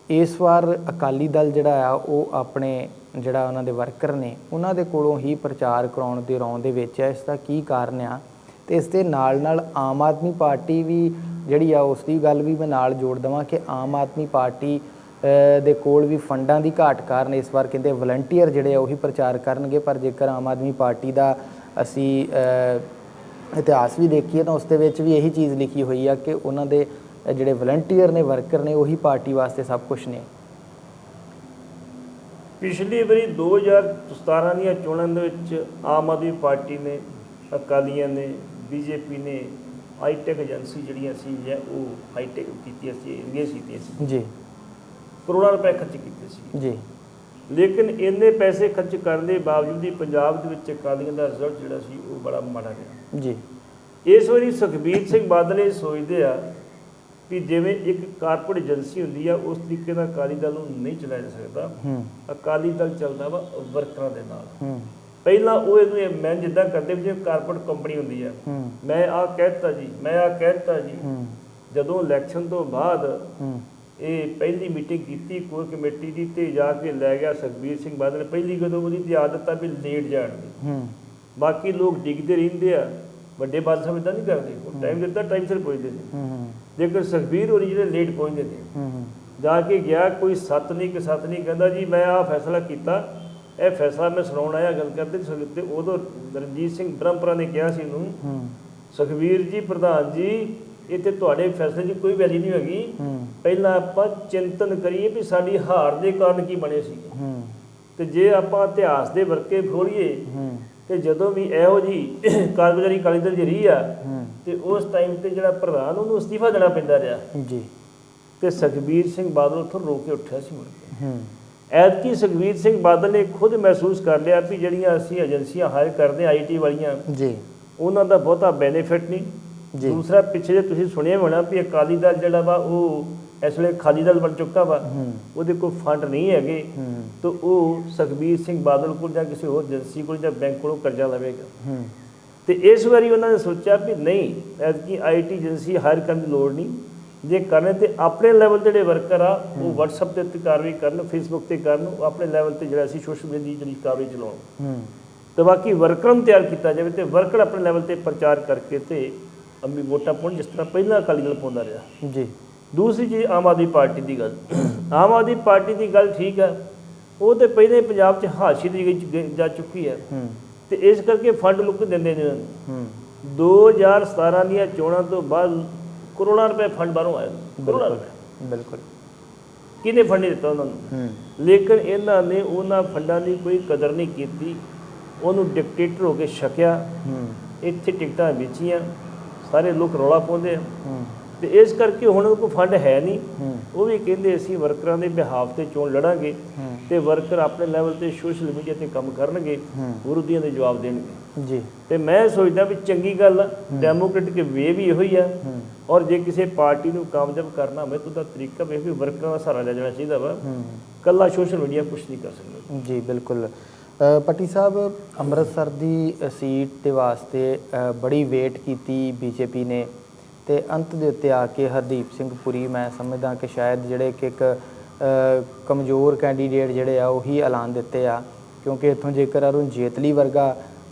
Speaker 1: ਇਸ ਵਾਰ ਅਕਾਲੀ ਦਲ ਜਿਹੜਾ ਆ ਉਹ ਆਪਣੇ ਜਿਹੜਾ ਉਹਨਾਂ ਦੇ ਵਰਕਰ ਨੇ ਉਹਨਾਂ ਦੇ ਕੋਲੋਂ ਹੀ ਪ੍ਰਚਾਰ ਕਰਾਉਣ ਦੇ ਰੌਂ ਦੇ ਵਿੱਚ ਹੈ। ਇਸ ਦਾ ਕੀ ਕਾਰਨ ਆ? ਤੇ ਇਸ ਦੇ ਨਾਲ ਆਮ ਆਦਮੀ ਪਾਰਟੀ ਵੀ ਜਿਹੜੀ ਆ ਉਸ ਦੀ ਗੱਲ ਵੀ ਮੈਂ ਨਾਲ ਜੋੜ ਦੇਵਾਂ ਕਿ ਆਮ ਆਦਮੀ ਪਾਰਟੀ ਦੇ ਕੋਲ ਵੀ ਫੰਡਾਂ ਦੀ ਘਾਟ ਕਾਰਨ ਇਸ ਵਾਰ ਕਹਿੰਦੇ ਵਲੰਟੀਅਰ ਜਿਹੜੇ ਆ ਉਹੀ ਪ੍ਰਚਾਰ ਕਰਨਗੇ। ਪਰ ਜੇਕਰ ਆਮ ਆਦਮੀ ਪਾਰਟੀ ਦਾ ਅਸੀਂ ਇਤਿਹਾਸ ਵੀ ਦੇਖੀਏ ਤਾਂ ਉਸ ਦੇ ਵਿੱਚ ਵੀ ਇਹੀ ਚੀਜ਼ ਲਿਖੀ ਹੋਈ ਆ ਕਿ ਉਹਨਾਂ ਦੇ ਜਿਹੜੇ ਵਲੰਟੀਅਰ ਨੇ, ਵਰਕਰ ਨੇ, ਉਹੀ ਪਾਰਟੀ ਵਾਸਤੇ ਸਭ ਕੁਝ ਨੇ। ਪਿਛਲੀ
Speaker 2: ਵਾਰੀ 2017 ਦੀਆਂ ਚੋਣਾਂ ਦੇ ਵਿੱਚ ਆਮ ਆਦਮੀ ਪਾਰਟੀ ਨੇ, ਅਕਾਲੀਆਂ ਨੇ, BJP ਨੇ ਹਾਈਟੈਕ ਏਜੰਸੀ ਜਿਹੜੀਆਂ ਸੀ ਜਾਂ ਉਹ ਹਾਈਟੈਕ ਕੀਤੀਆਂ ਸੀ, ਇੰਗੇਜ ਕੀਤੀਆਂ ਸੀ
Speaker 1: ਜੀ,
Speaker 2: ਕਰੋੜਾਂ ਰੁਪਏ ਖਰਚ ਕੀਤੇ ਸੀ
Speaker 1: ਜੀ।
Speaker 2: ਲੇਕਿਨ ਇੰਨੇ ਪੈਸੇ ਖਰਚ ਕਰਨ ਦੇ ਬਾਵਜੂਦ ਵੀ ਪੰਜਾਬ ਦੇ ਵਿੱਚ ਅਕਾਲੀਆਂ ਦਾ ਰਿਜ਼ਲਟ ਜਿਹੜਾ ਸੀ ਉਹ ਬੜਾ ਮਾੜਾ ਰਿਹਾ
Speaker 1: ਜੀ।
Speaker 2: ਇਸ ਵਾਰੀ ਸੁਖਬੀਰ ਸਿੰਘ ਬਾਦਲ ਇਹ ਸੋਚਦੇ ਆ ਵੀ ਜਿਵੇਂ ਇੱਕ ਕਾਰਪੋਰੇਟ ਏਜੰਸੀ ਹੁੰਦੀ ਆ ਉਸ ਤਰੀਕੇ ਨਾਲ ਅਕਾਲੀ ਦਲ ਨੂੰ ਨਹੀਂ ਚਲਾਇਆ ਜਾ ਸਕਦਾ। ਅਕਾਲੀ ਦਲ ਚੱਲਦਾ ਵਾ ਵਰਕਰਾਂ ਦੇ ਨਾਲ। ਪਹਿਲਾਂ ਉਹ ਇਹਨੂੰ ਮੈਂ ਜਿੱਦਾਂ ਕਰਦੇ ਵੀ ਜਿਵੇਂ ਕਾਰਪੋਰੇਟ ਕੰਪਨੀ ਹੁੰਦੀ ਆ, ਮੈਂ ਆਹ ਕਹਿਤਾ ਜੀ, ਮੈਂ ਆਹ ਕਹਿਤਾ ਜੀ। ਜਦੋਂ ਇਲੈਕਸ਼ਨ ਤੋਂ ਬਾਅਦ ਇਹ ਪਹਿਲੀ ਮੀਟਿੰਗ ਕੀਤੀ ਕੋਰ ਕਮੇਟੀ ਦੀ ਤੇ ਜਾ ਕੇ ਲੈ ਗਿਆ ਸੁਖਬੀਰ ਸਿੰਘ ਬਾਦਲ ਨੇ। ਪਹਿਲੀ ਕਦੋਂ ਉਹਦੀ ਤੇ ਆਦਤ ਆ ਵੀ ਲੇਟ ਜਾਣ ਦੀ, ਬਾਕੀ ਲੋਕ ਡਿੱਗਦੇ ਰਹਿੰਦੇ ਆ। ਵੱਡੇ ਬਾਦਲ ਸਾਹਿਬ ਇੱਦਾਂ ਨਹੀਂ ਕਰਦੇ, ਉਹ ਟਾਈਮ ਦਿੱਤਾ ਟਾਈਮ ਸਿਰ ਪਹੁੰਚਦੇ ਨੇ। ਲੇਕਿਨ ਸੁਖਬੀਰ ਹੋਰੀ ਜਿਹੜੇ ਲੇਟ ਪਹੁੰਚਦੇ ਨੇ। ਜਾ ਕੇ ਗਿਆ ਕੋਈ ਸੱਤ ਨਹੀਂ ਕਹਿੰਦਾ ਜੀ ਮੈਂ ਆਹ ਫੈਸਲਾ ਕੀਤਾ, ਇਹ ਫੈਸਲਾ ਮੈਂ ਸੁਣਾਉਣ ਆਇਆ। ਗੱਲ ਕਰਦੇ ਤੇ ਉਦੋਂ ਰਣਜੀਤ ਸਿੰਘ ਬ੍ਰਹਮਪੁਰਾ ਨੇ ਕਿਹਾ ਸੀ ਇਹਨੂੰ, ਸੁਖਬੀਰ ਜੀ ਪ੍ਰਧਾਨ ਜੀ ਇੱਥੇ ਤੁਹਾਡੇ ਫੈਸਲੇ 'ਚ ਕੋਈ ਵੈਲਿਊ ਨਹੀਂ ਹੈਗੀ, ਪਹਿਲਾਂ ਆਪਾਂ ਚਿੰਤਨ ਕਰੀਏ ਵੀ ਸਾਡੀ ਹਾਰ ਦੇ ਕਾਰਨ ਕੀ ਬਣੇ ਸੀ। ਤੇ ਜੇ ਆਪਾਂ ਇਤਿਹਾਸ ਦੇ ਵਰਕੇ ਫਰੋਲੀਏ ਤੇ ਜਦੋਂ ਵੀ ਇਹੋ ਜੀ ਕਾਰਗੁਜ਼ਾਰੀ ਅਕਾਲੀ ਦਲ ਦੀ ਰਹੀ ਆ ਤੇ ਉਸ ਟਾਈਮ ਤੇ ਜਿਹੜਾ ਪ੍ਰਧਾਨ ਉਹਨੂੰ ਅਸਤੀਫਾ ਦੇਣਾ ਪੈਂਦਾ ਰਿਹਾ
Speaker 1: ਜੀ।
Speaker 2: ਤੇ ਸੁਖਬੀਰ ਸਿੰਘ ਬਾਦਲ ਉੱਥੋਂ ਰੋ ਕੇ ਉੱਠਿਆ ਸੀ ਮੁੜ ਕੇ। ਐਤਕੀ ਸੁਖਬੀਰ ਸਿੰਘ ਬਾਦਲ ਨੇ ਖੁਦ ਮਹਿਸੂਸ ਕਰ ਲਿਆ ਵੀ ਜਿਹੜੀਆਂ ਅਸੀਂ ਏਜੰਸੀਆਂ ਹਾਇਰ ਕਰਦੇ ਆਈਟੀ ਵਾਲੀਆਂ
Speaker 1: ਜੀ,
Speaker 2: ਉਹਨਾਂ ਦਾ ਬਹੁਤਾ ਬੈਨੀਫਿਟ ਨਹੀਂ। ਦੂਸਰਾ ਪਿੱਛੇ ਜੇ ਤੁਸੀਂ ਸੁਣਿਆ ਹੋਣਾ ਵੀ ਅਕਾਲੀ ਦਲ ਜਿਹੜਾ ਵਾ ਉਹ ਇਸ ਵੇਲੇ ਖਾਲੀ ਦਲ ਬਣ ਚੁੱਕਾ ਵਾ, ਉਹਦੇ ਕੋਲ ਫੰਡ ਨਹੀਂ ਹੈਗੇ ਤਾਂ ਉਹ ਸੁਖਬੀਰ ਸਿੰਘ ਬਾਦਲ ਕੋਲ ਜਾਂ ਕਿਸੇ ਹੋਰ ਏਜੰਸੀ ਕੋਲ ਜਾਂ ਬੈਂਕ ਕੋਲੋਂ ਕਰਜ਼ਾ ਲਵੇਗਾ। ਤੇ ਇਸ ਵਾਰੀ ਉਹਨਾਂ ਨੇ ਸੋਚਿਆ ਵੀ ਨਹੀਂ, ਐਤਕੀ ਆਈਟੀ ਏਜੰਸੀ ਹਾਇਰ ਕਰਨ ਦੀ ਲੋੜ ਨਹੀਂ, ਜੇ ਕਰਨੇ ਤੇ ਆਪਣੇ ਲੈਵਲ ਜਿਹੜੇ ਵਰਕਰ ਆ ਉਹ WhatsApp ਦੇ ਉੱਤੇ ਕਾਰਵਾਈ ਕਰਨ, Facebook ਤੇ ਕਰਨ, ਉਹ ਆਪਣੇ ਲੈਵਲ ਤੇ ਜਿਹੜਾ ਅਸੀਂ ਸੋਸ਼ਲ ਮੀਡੀਆ ਦੀ ਜਿਹੜੀ ਕਾਰਵਾਈ ਚਲਾਉਣ ਤੇ ਬਾਕੀ ਵਰਕਰਾਂ ਨੂੰ ਤਿਆਰ ਕੀਤਾ ਜਾਵੇ ਤੇ ਵਰਕਰ ਆਪਣੇ ਲੈਵਲ ਤੇ ਪ੍ਰਚਾਰ ਕਰਕੇ ਤੇ ਅੰਮੀ ਵੋਟਾਂ ਪਾਉਣ ਜਿਸ ਤਰ੍ਹਾਂ ਪਹਿਲਾਂ ਅਕਾਲੀ ਦਲ ਪਾਉਂਦਾ ਰਿਹਾ
Speaker 1: ਜੀ।
Speaker 2: ਦੂਸਰੀ ਚੀਜ਼ ਆਮ ਆਦਮੀ ਪਾਰਟੀ ਦੀ ਗੱਲ, ਆਮ ਆਦਮੀ ਪਾਰਟੀ ਦੀ ਗੱਲ ਠੀਕ ਹੈ, ਉਹ ਤੇ ਪਹਿਲੇ ਪੰਜਾਬ 'ਚ ਹਾਸ਼ੀ ਦੀ ਜਾ ਚੁੱਕੀ ਹੈ ਤੇ ਇਸ ਕਰਕੇ ਫੰਡ ਲੁੱਕ ਦਿੰਦੇ ਨੇ। 2017 ਦੀਆਂ ਚੋਣਾਂ ਤੋਂ ਬਾਅਦ ਕਰੋੜਾਂ ਰੁਪਏ ਫੰਡ ਬਾਹਰੋਂ ਆਏ, ਕਰੋੜਾਂ ਰੁਪਏ।
Speaker 1: ਬਿਲਕੁਲ।
Speaker 2: ਕਿਹਨੇ ਫੰਡ ਨਹੀਂ ਦਿੱਤਾ ਉਹਨਾਂ ਨੂੰ, ਲੇਕਿਨ ਇਹਨਾਂ ਨੇ ਉਹਨਾਂ ਫੰਡਾਂ ਦੀ ਕੋਈ ਕਦਰ ਨਹੀਂ ਕੀਤੀ, ਉਹਨੂੰ ਡਿਕਟੇਟਰ ਹੋ ਕੇ ਛਕਿਆ। ਇੱਥੇ ਟਿਕਟਾਂ ਵੇਚੀਆਂ, ਸਾਰੇ ਲੋਕ ਰੌਲਾ ਪਾਉਂਦੇ ਆ ਤੇ ਇਸ ਕਰਕੇ ਹੁਣ ਕੋਈ ਫੰਡ ਹੈ ਨਹੀਂ। ਉਹ ਵੀ ਕਹਿੰਦੇ ਅਸੀਂ ਵਰਕਰਾਂ ਦੇ ਬਿਹਾਫ ਤੇ ਚੋਣ ਲੜਾਂਗੇ ਤੇ ਵਰਕਰ ਆਪਣੇ ਲੈਵਲ ਤੇ ਸੋਸ਼ਲ ਮੀਡੀਆ ਤੇ ਕੰਮ ਕਰਨਗੇ, ਵਿਰੋਧੀਆਂ ਦੇ ਜਵਾਬ ਦੇਣਗੇ ਜੀ। ਤੇ ਮੈਂ ਸੋਚਦਾ ਵੀ ਚੰਗੀ ਗੱਲ ਆ, ਡੈਮੋਕ੍ਰੈਟਿਕ ਵੇ ਵੀ ਇਹੋ ਹੀ ਆ। ਔਰ ਜੇ ਕਿਸੇ ਪਾਰਟੀ ਨੂੰ ਕਾਮਯਾਬ ਕਰਨਾ ਹੋਵੇ ਤਾਂ ਉਹਦਾ ਤਰੀਕਾ ਵੀ ਵਰਕਰਾਂ ਦਾ ਸਹਾਰਾ ਲੈ ਜਾਣਾ ਚਾਹੀਦਾ ਵਾ, ਕੱਲਾ ਸੋਸ਼ਲ ਮੀਡੀਆ ਕੁਛ ਨਹੀਂ ਕਰ ਸਕਦਾ
Speaker 1: ਜੀ। ਬਿਲਕੁਲ। ਪੱਟੀ ਸਾਹਿਬ, ਅੰਮ੍ਰਿਤਸਰ ਦੀ ਸੀਟ ਦੇ ਵਾਸਤੇ ਬੜੀ ਵੇਟ ਕੀਤੀ ਬੀਜੇਪੀ ਨੇ ਤੇ ਅੰਤ ਦੇ ਉੱਤੇ ਆ ਕੇ ਹਰਦੀਪ ਸਿੰਘ ਪੁਰੀ ਮੈਂ ਸਮਝਦਾ ਕਿ ਸ਼ਾਇਦ ਜਿਹੜੇ ਕਿ ਇੱਕ ਕਮਜ਼ੋਰ ਕੈਂਡੀਡੇਟ ਜਿਹੜੇ ਆ ਉਹੀ ਐਲਾਨ ਦਿੱਤੇ ਆ, ਕਿਉਂਕਿ ਇੱਥੋਂ ਜੇਕਰ ਅਰੁਣ ਜੇਤਲੀ ਵਰਗਾ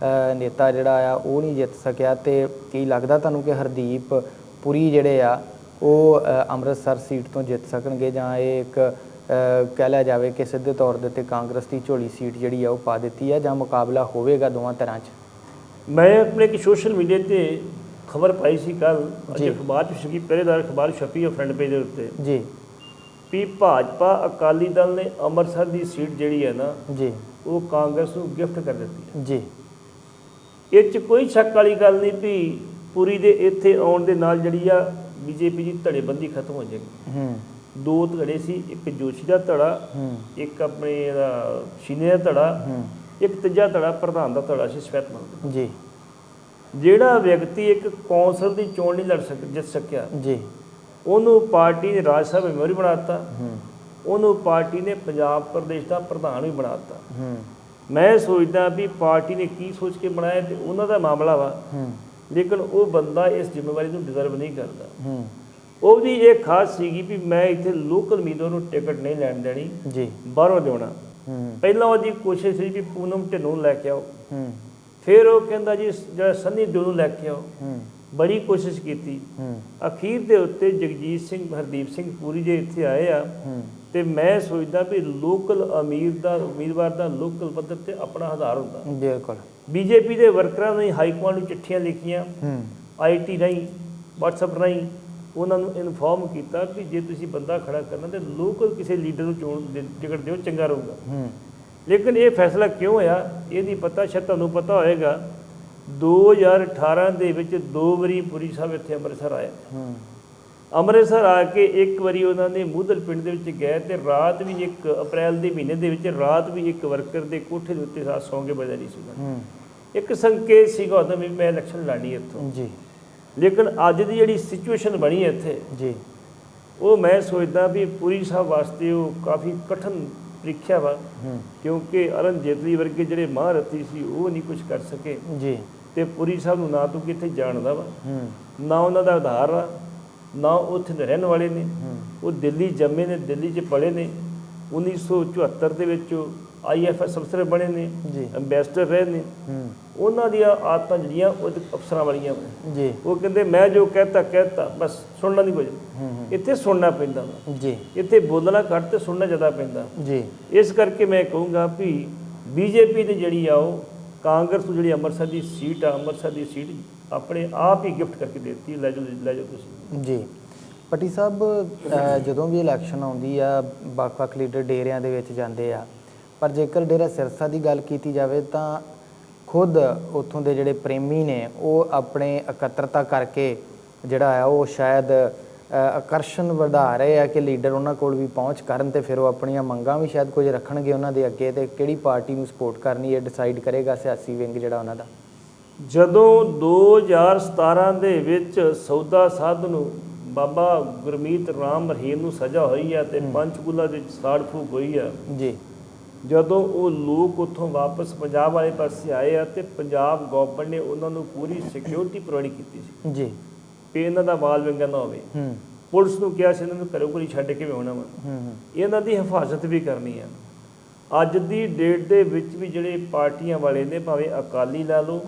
Speaker 1: ਨੇਤਾ ਜਿਹੜਾ ਆ ਉਹ ਨਹੀਂ ਜਿੱਤ ਸਕਿਆ ਤੇ ਕੀ ਲੱਗਦਾ ਤੁਹਾਨੂੰ ਕਿ ਹਰਦੀਪ ਪੁਰੀ ਜਿਹੜੇ ਆ ਉਹ ਅੰਮ੍ਰਿਤਸਰ ਸੀਟ ਤੋਂ ਜਿੱਤ ਸਕਣਗੇ ਜਾਂ ਇਹ ਇੱਕ ਕਹਿ ਲਿਆ ਜਾਵੇ ਕਿ ਸਿੱਧੇ ਤੌਰ ਦੇ ਉੱਤੇ ਕਾਂਗਰਸ ਦੀ ਝੋਲੀ ਸੀਟ ਜਿਹੜੀ ਆ ਉਹ ਪਾ ਦਿੱਤੀ ਆ ਜਾਂ ਮੁਕਾਬਲਾ ਹੋਵੇਗਾ ਦੋਵਾਂ ਧਿਰਾਂ 'ਚ?
Speaker 2: ਮੈਂ ਆਪਣੇ ਇੱਕ ਸੋਸ਼ਲ ਮੀਡੀਆ ਤੇ ਖਬਰ ਪਾਈ ਸੀ ਕੱਲ, ਅੱਜ ਅਖਬਾਰ 'ਚ ਸੀਗੀ, ਪਹਿਰੇਦਾਰ ਅਖਬਾਰ ਛਪੀ ਆ ਫਰੰਟ ਪੇਜ ਦੇ ਉੱਤੇ ਜੀ, ਵੀ ਭਾਜਪਾ ਅਕਾਲੀ ਦਲ ਨੇ ਅੰਮ੍ਰਿਤਸਰ ਦੀ ਸੀਟ ਜਿਹੜੀ ਹੈ ਨਾ ਜੀ ਉਹ ਕਾਂਗਰਸ ਨੂੰ ਗਿਫਟ ਕਰ ਦਿੱਤੀ ਹੈ ਜੀ। ਇਹ 'ਚ ਕੋਈ ਸ਼ੱਕ ਵਾਲੀ ਗੱਲ ਨਹੀਂ ਵੀ ਪੁਰੀ ਦੇ ਇੱਥੇ ਆਉਣ ਦੇ ਨਾਲ ਜਿਹੜੀ ਆ ਬੀਜੇਪੀ ਦੀ ਧੜੇਬੰਦੀ ਖਤਮ ਹੋ ਜਾਏਗੀ। ਦੋ ਧੜੇ ਸੀ, ਇੱਕ ਜੋਸ਼ੀ ਦਾ ਧੜਾ, ਇੱਕ ਆਪਣੇ ਇਹਦਾ ਸ਼ੀਨੇ ਦਾ ਧੜਾ, ਇੱਕ ਤੀਜਾ ਧੜਾ ਪ੍ਰਧਾਨ ਦਾ ਧੜਾ ਸੀ ਸਵੈਤਮਲ ਜੀ। ਜਿਹੜਾ ਵਿਅਕਤੀ ਇੱਕ ਕੌਂਸਲ ਦੀ ਚੋਣ ਨਹੀਂ ਜਿੱਤ ਸਕਿਆ ਜੀ, ਉਹਨੂੰ ਪਾਰਟੀ ਨੇ ਰਾਜ ਸਭਾ ਮੈਂਬਰ ਬਣਾ ਦਿੱਤਾ, ਉਹਨੂੰ ਪਾਰਟੀ ਨੇ ਪੰਜਾਬ ਪ੍ਰਦੇਸ਼ ਦਾ ਪ੍ਰਧਾਨ ਵੀ ਬਣਾ ਦਿੱਤਾ। ਮੈਂ ਸੋਚਦਾ ਵੀ ਪਾਰਟੀ ਨੇ ਕੀ ਸੋਚ ਕੇ ਬਣਾਇਆ ਤੇ ਉਹਨਾਂ ਦਾ ਮਾਮਲਾ ਵਾ, ਲੇਕਿਨ ਉਹ ਬੰਦਾ ਇਸ ਜ਼ਿੰਮੇਵਾਰੀ ਨੂੰ ਡਿਜ਼ਰਵ ਨਹੀਂ ਕਰਦਾ। ਉਹਦੀ ਇਹ ਖਾਸ ਸੀਗੀ ਵੀ ਮੈਂ ਇੱਥੇ ਲੋਕਲ ਉਮੀਦਵਾਰ ਨੂੰ ਟਿਕਟ ਨਹੀਂ ਲੈਣ ਦੇਣੀ ਜੀ, ਬਾਹਰੋਂ ਦੇਣਾ। ਪਹਿਲਾਂ ਉਹਦੀ ਕੋਸ਼ਿਸ਼ ਸੀ ਵੀ ਪੂਨਮ ਢਿੱਲੋਂ ਲੈ ਕੇ ਆਓ, ਫਿਰ ਉਹ ਕਹਿੰਦਾ ਜੀ ਜਿਹੜਾ ਸੰਨੀ ਦਿਓਲ ਨੂੰ ਲੈ ਕੇ ਆਓ, ਬੜੀ ਕੋਸ਼ਿਸ਼ ਕੀਤੀ। ਅਖੀਰ ਦੇ ਉੱਤੇ ਜਗਜੀਤ ਸਿੰਘ ਹਰਦੀਪ ਸਿੰਘ ਪੁਰੀ ਜੇ ਇੱਥੇ ਆਏ ਆ ਤੇ ਮੈਂ ਸੋਚਦਾ ਵੀ ਲੋਕਲ ਉਮੀਦਵਾਰ ਦਾ ਲੋਕਲ ਪੱਧਰ ਤੇ ਆਪਣਾ ਆਧਾਰ ਹੁੰਦਾ। ਬਿਲਕੁਲ। ਬੀਜੇਪੀ ਦੇ ਵਰਕਰਾਂ ਨੇ ਹਾਈ ਕਮਾਂਡ ਨੂੰ ਚਿੱਠੀਆਂ ਲਿਖੀਆਂ, IT ਰਾਹੀਂ, WhatsApp ਰਾਹੀਂ ਉਹਨਾਂ ਨੂੰ ਇਨਫੋਰਮ ਕੀਤਾ ਵੀ ਜੇ ਤੁਸੀਂ ਬੰਦਾ ਖੜਾ ਕਰਨਾ ਤੇ ਲੋਕਲ ਕਿਸੇ ਲੀਡਰ ਨੂੰ ਚੋਣ ਟਿਕਟ ਦਿਓ, ਚੰਗਾ ਰਹੂਗਾ। ਲੇਕਿਨ ਇਹ ਫੈਸਲਾ ਕਿਉਂ ਹੋਇਆ ਇਹ ਨਹੀਂ ਪਤਾ, ਸ਼ਾਇਦ ਤੁਹਾਨੂੰ ਪਤਾ ਹੋਏਗਾ 2018 ਦੇ ਵਿੱਚ 2 ਵਾਰੀ ਪੁਰੀ ਸਾਹਿਬ ਇੱਥੇ ਅੰਮ੍ਰਿਤਸਰ ਆਏ। ਅੰਮ੍ਰਿਤਸਰ ਆ ਕੇ ਇੱਕ ਵਾਰੀ ਉਹਨਾਂ ਨੇ ਮੂਧਲ ਪਿੰਡ ਦੇ ਵਿੱਚ ਗਏ ਤੇ ਰਾਤ ਵੀ 1 ਅਪ੍ਰੈਲ ਦੇ ਮਹੀਨੇ ਦੇ ਵਿੱਚ ਰਾਤ ਵੀ ਇੱਕ ਵਰਕਰ ਦੇ ਕੋਠੇ ਦੇ ਉੱਤੇ ਸਾਥ ਸੌਂ ਕੇ ਬਜਾ ਰਹੀ ਸੀ। ਇੱਕ ਸੰਕੇਤ ਸੀਗਾ ਉਦੋਂ ਵੀ ਮੈਂ ਇਲੈਕਸ਼ਨ ਲੜਨੀ ਇੱਥੋਂ ਜੀ। ਲੇਕਿਨ ਅੱਜ ਦੀ ਜਿਹੜੀ ਸਿਚੁਏਸ਼ਨ ਬਣੀ ਹੈ ਇੱਥੇ ਜੀ, ਉਹ ਮੈਂ ਸੋਚਦਾ ਵੀ ਪੁਰੀ ਸਾਹਿਬ ਵਾਸਤੇ ਉਹ ਕਾਫੀ ਕਠਿਨ ਪ੍ਰੀਖਿਆ ਵਾ, ਕਿਉਂਕਿ ਅਰੁਣ ਜੇਤਲੀ ਵਰਗੇ ਜਿਹੜੇ ਮਹਾਰਥੀ ਸੀ ਉਹ ਨਹੀਂ ਕੁਝ ਕਰ ਸਕੇ ਜੀ। ਤੇ ਪੁਰੀ ਸਾਹਿਬ ਨੂੰ ਨਾ ਤੂੰ ਕਿੱਥੇ ਜਾਣਦਾ ਵਾ, ਨਾ ਉਹਨਾਂ ਦਾ ਆਧਾਰ ਆ, ਨਾ ਉੱਥੇ ਦੇ ਰਹਿਣ ਵਾਲੇ ਨੇ। ਉਹ ਦਿੱਲੀ ਜੰਮੇ ਨੇ, ਦਿੱਲੀ 'ਚ ਪੜ੍ਹੇ ਨੇ, 1974 ਦੇ ਵਿੱਚ IFS ਅਫਸਰ ਬਣੇ ਨੇ, ਅੰਬੈਸਡਰ ਰਹੇ ਨੇ। ਉਹਨਾਂ ਦੀਆਂ ਆਦਤਾਂ ਜਿਹੜੀਆਂ ਉਹ ਅਫਸਰਾਂ ਵਾਲੀਆਂ ਜੀ। ਉਹ ਕਹਿੰਦੇ ਮੈਂ ਜੋ ਕਹਿਤਾ ਬਸ, ਸੁਣਨਾ ਨਹੀਂ ਕੁਝ। ਇੱਥੇ ਸੁਣਨਾ ਪੈਂਦਾ ਵਾ ਜੀ, ਇੱਥੇ ਬੋਲਣਾ ਘੱਟ ਤੇ ਸੁਣਨਾ ਜ਼ਿਆਦਾ ਪੈਂਦਾ ਜੀ। ਇਸ ਕਰਕੇ ਮੈਂ ਕਹੂੰਗਾ ਵੀ ਬੀਜੇਪੀ ਦੀ ਜਿਹੜੀ ਆ ਉਹ ਕਾਂਗਰਸ ਨੂੰ ਜਿਹੜੀ ਅੰਮ੍ਰਿਤਸਰ ਦੀ ਸੀਟ ਆ, ਅੰਮ੍ਰਿਤਸਰ ਦੀ ਸੀਟ ਆਪਣੇ ਆਪ ਹੀ ਗਿਫਟ ਕਰਕੇ ਦੇ ਦਿੱਤੀ। ਲੈ ਜਾਓ ਤੁਸੀਂ ਜੀ। ਪੱਟੀ ਸਾਹਿਬ, ਜਦੋਂ ਵੀ ਇਲੈਕਸ਼ਨ ਆਉਂਦੀ ਆ ਵੱਖ-ਵੱਖ ਲੀਡਰ ਡੇਰਿਆਂ ਦੇ ਵਿੱਚ ਜਾਂਦੇ ਆ,
Speaker 1: ਪਰ ਜੇਕਰ ਡੇਰਾ ਸਿਰਸਾ ਦੀ ਗੱਲ ਕੀਤੀ ਜਾਵੇ ਤਾਂ ਖੁਦ ਉੱਥੋਂ ਦੇ ਜਿਹੜੇ ਪ੍ਰੇਮੀ ਨੇ ਉਹ ਆਪਣੇ ਇਕੱਤਰਤਾ ਕਰਕੇ ਜਿਹੜਾ ਆ ਉਹ ਸ਼ਾਇਦ ਆਕਰਸ਼ਣ ਵਧਾ ਰਹੇ ਆ ਕਿ ਲੀਡਰ ਉਹਨਾਂ ਕੋਲ ਵੀ ਪਹੁੰਚ ਕਰਨ ਤੇ ਫਿਰ ਉਹ ਆਪਣੀਆਂ ਮੰਗਾਂ ਵੀ ਸ਼ਾਇਦ ਕੁਝ ਰੱਖਣਗੇ ਉਹਨਾਂ ਦੇ ਅੱਗੇ ਤੇ ਕਿਹੜੀ ਪਾਰਟੀ ਨੂੰ ਸਪੋਰਟ ਕਰਨੀ ਇਹ ਡਿਸਾਈਡ ਕਰੇਗਾ ਸਿਆਸੀ ਵਿੰਗ ਜਿਹੜਾ ਉਹਨਾਂ ਦਾ।
Speaker 2: ਜਦੋਂ 2017 ਦੇ ਵਿੱਚ ਸੌਦਾ ਸਾਧ ਨੂੰ ਬਾਬਾ ਗੁਰਮੀਤ ਰਾਮ ਰਹੀਮ ਨੂੰ ਸਜ਼ਾ ਹੋਈ ਆ ਤੇ ਪੰਚਕੂਲਾ ਦੇ ਸਾੜ ਫੂਕ ਹੋਈ ਆ
Speaker 1: ਜੀ,
Speaker 2: ਜਦੋਂ ਉਹ ਲੋਕ ਉੱਥੋਂ ਵਾਪਸ ਪੰਜਾਬ ਵਾਲੇ ਪਾਸੇ ਆਏ ਆ ਤੇ ਪੰਜਾਬ ਗਵਰਨਮੈਂਟ ਨੇ ਉਹਨਾਂ ਨੂੰ ਪੂਰੀ ਸਿਕਿਉਰਿਟੀ ਪ੍ਰੋਵਾਈਡ ਕੀਤੀ ਸੀ
Speaker 1: ਜੀ,
Speaker 2: ਵੀ ਇਹਨਾਂ ਦਾ ਵਾਲ ਵਿੰਗਾ ਨਾ ਹੋਵੇ। ਪੁਲਿਸ ਨੂੰ ਕਿਹਾ ਸੀ ਇਹਨਾਂ ਨੂੰ ਘਰੋਂ ਘਰੀ ਛੱਡ ਕੇ ਵੀ ਆਉਣਾ ਵਾ, ਇਹਨਾਂ ਦੀ ਹਿਫਾਜ਼ਤ ਵੀ ਕਰਨੀ ਆ। ਅੱਜ ਦੀ ਡੇਟ ਦੇ ਵਿੱਚ ਵੀ ਜਿਹੜੇ ਪਾਰਟੀਆਂ ਵਾਲੇ ਨੇ, ਭਾਵੇਂ ਅਕਾਲੀ ਲੈ ਲਓ,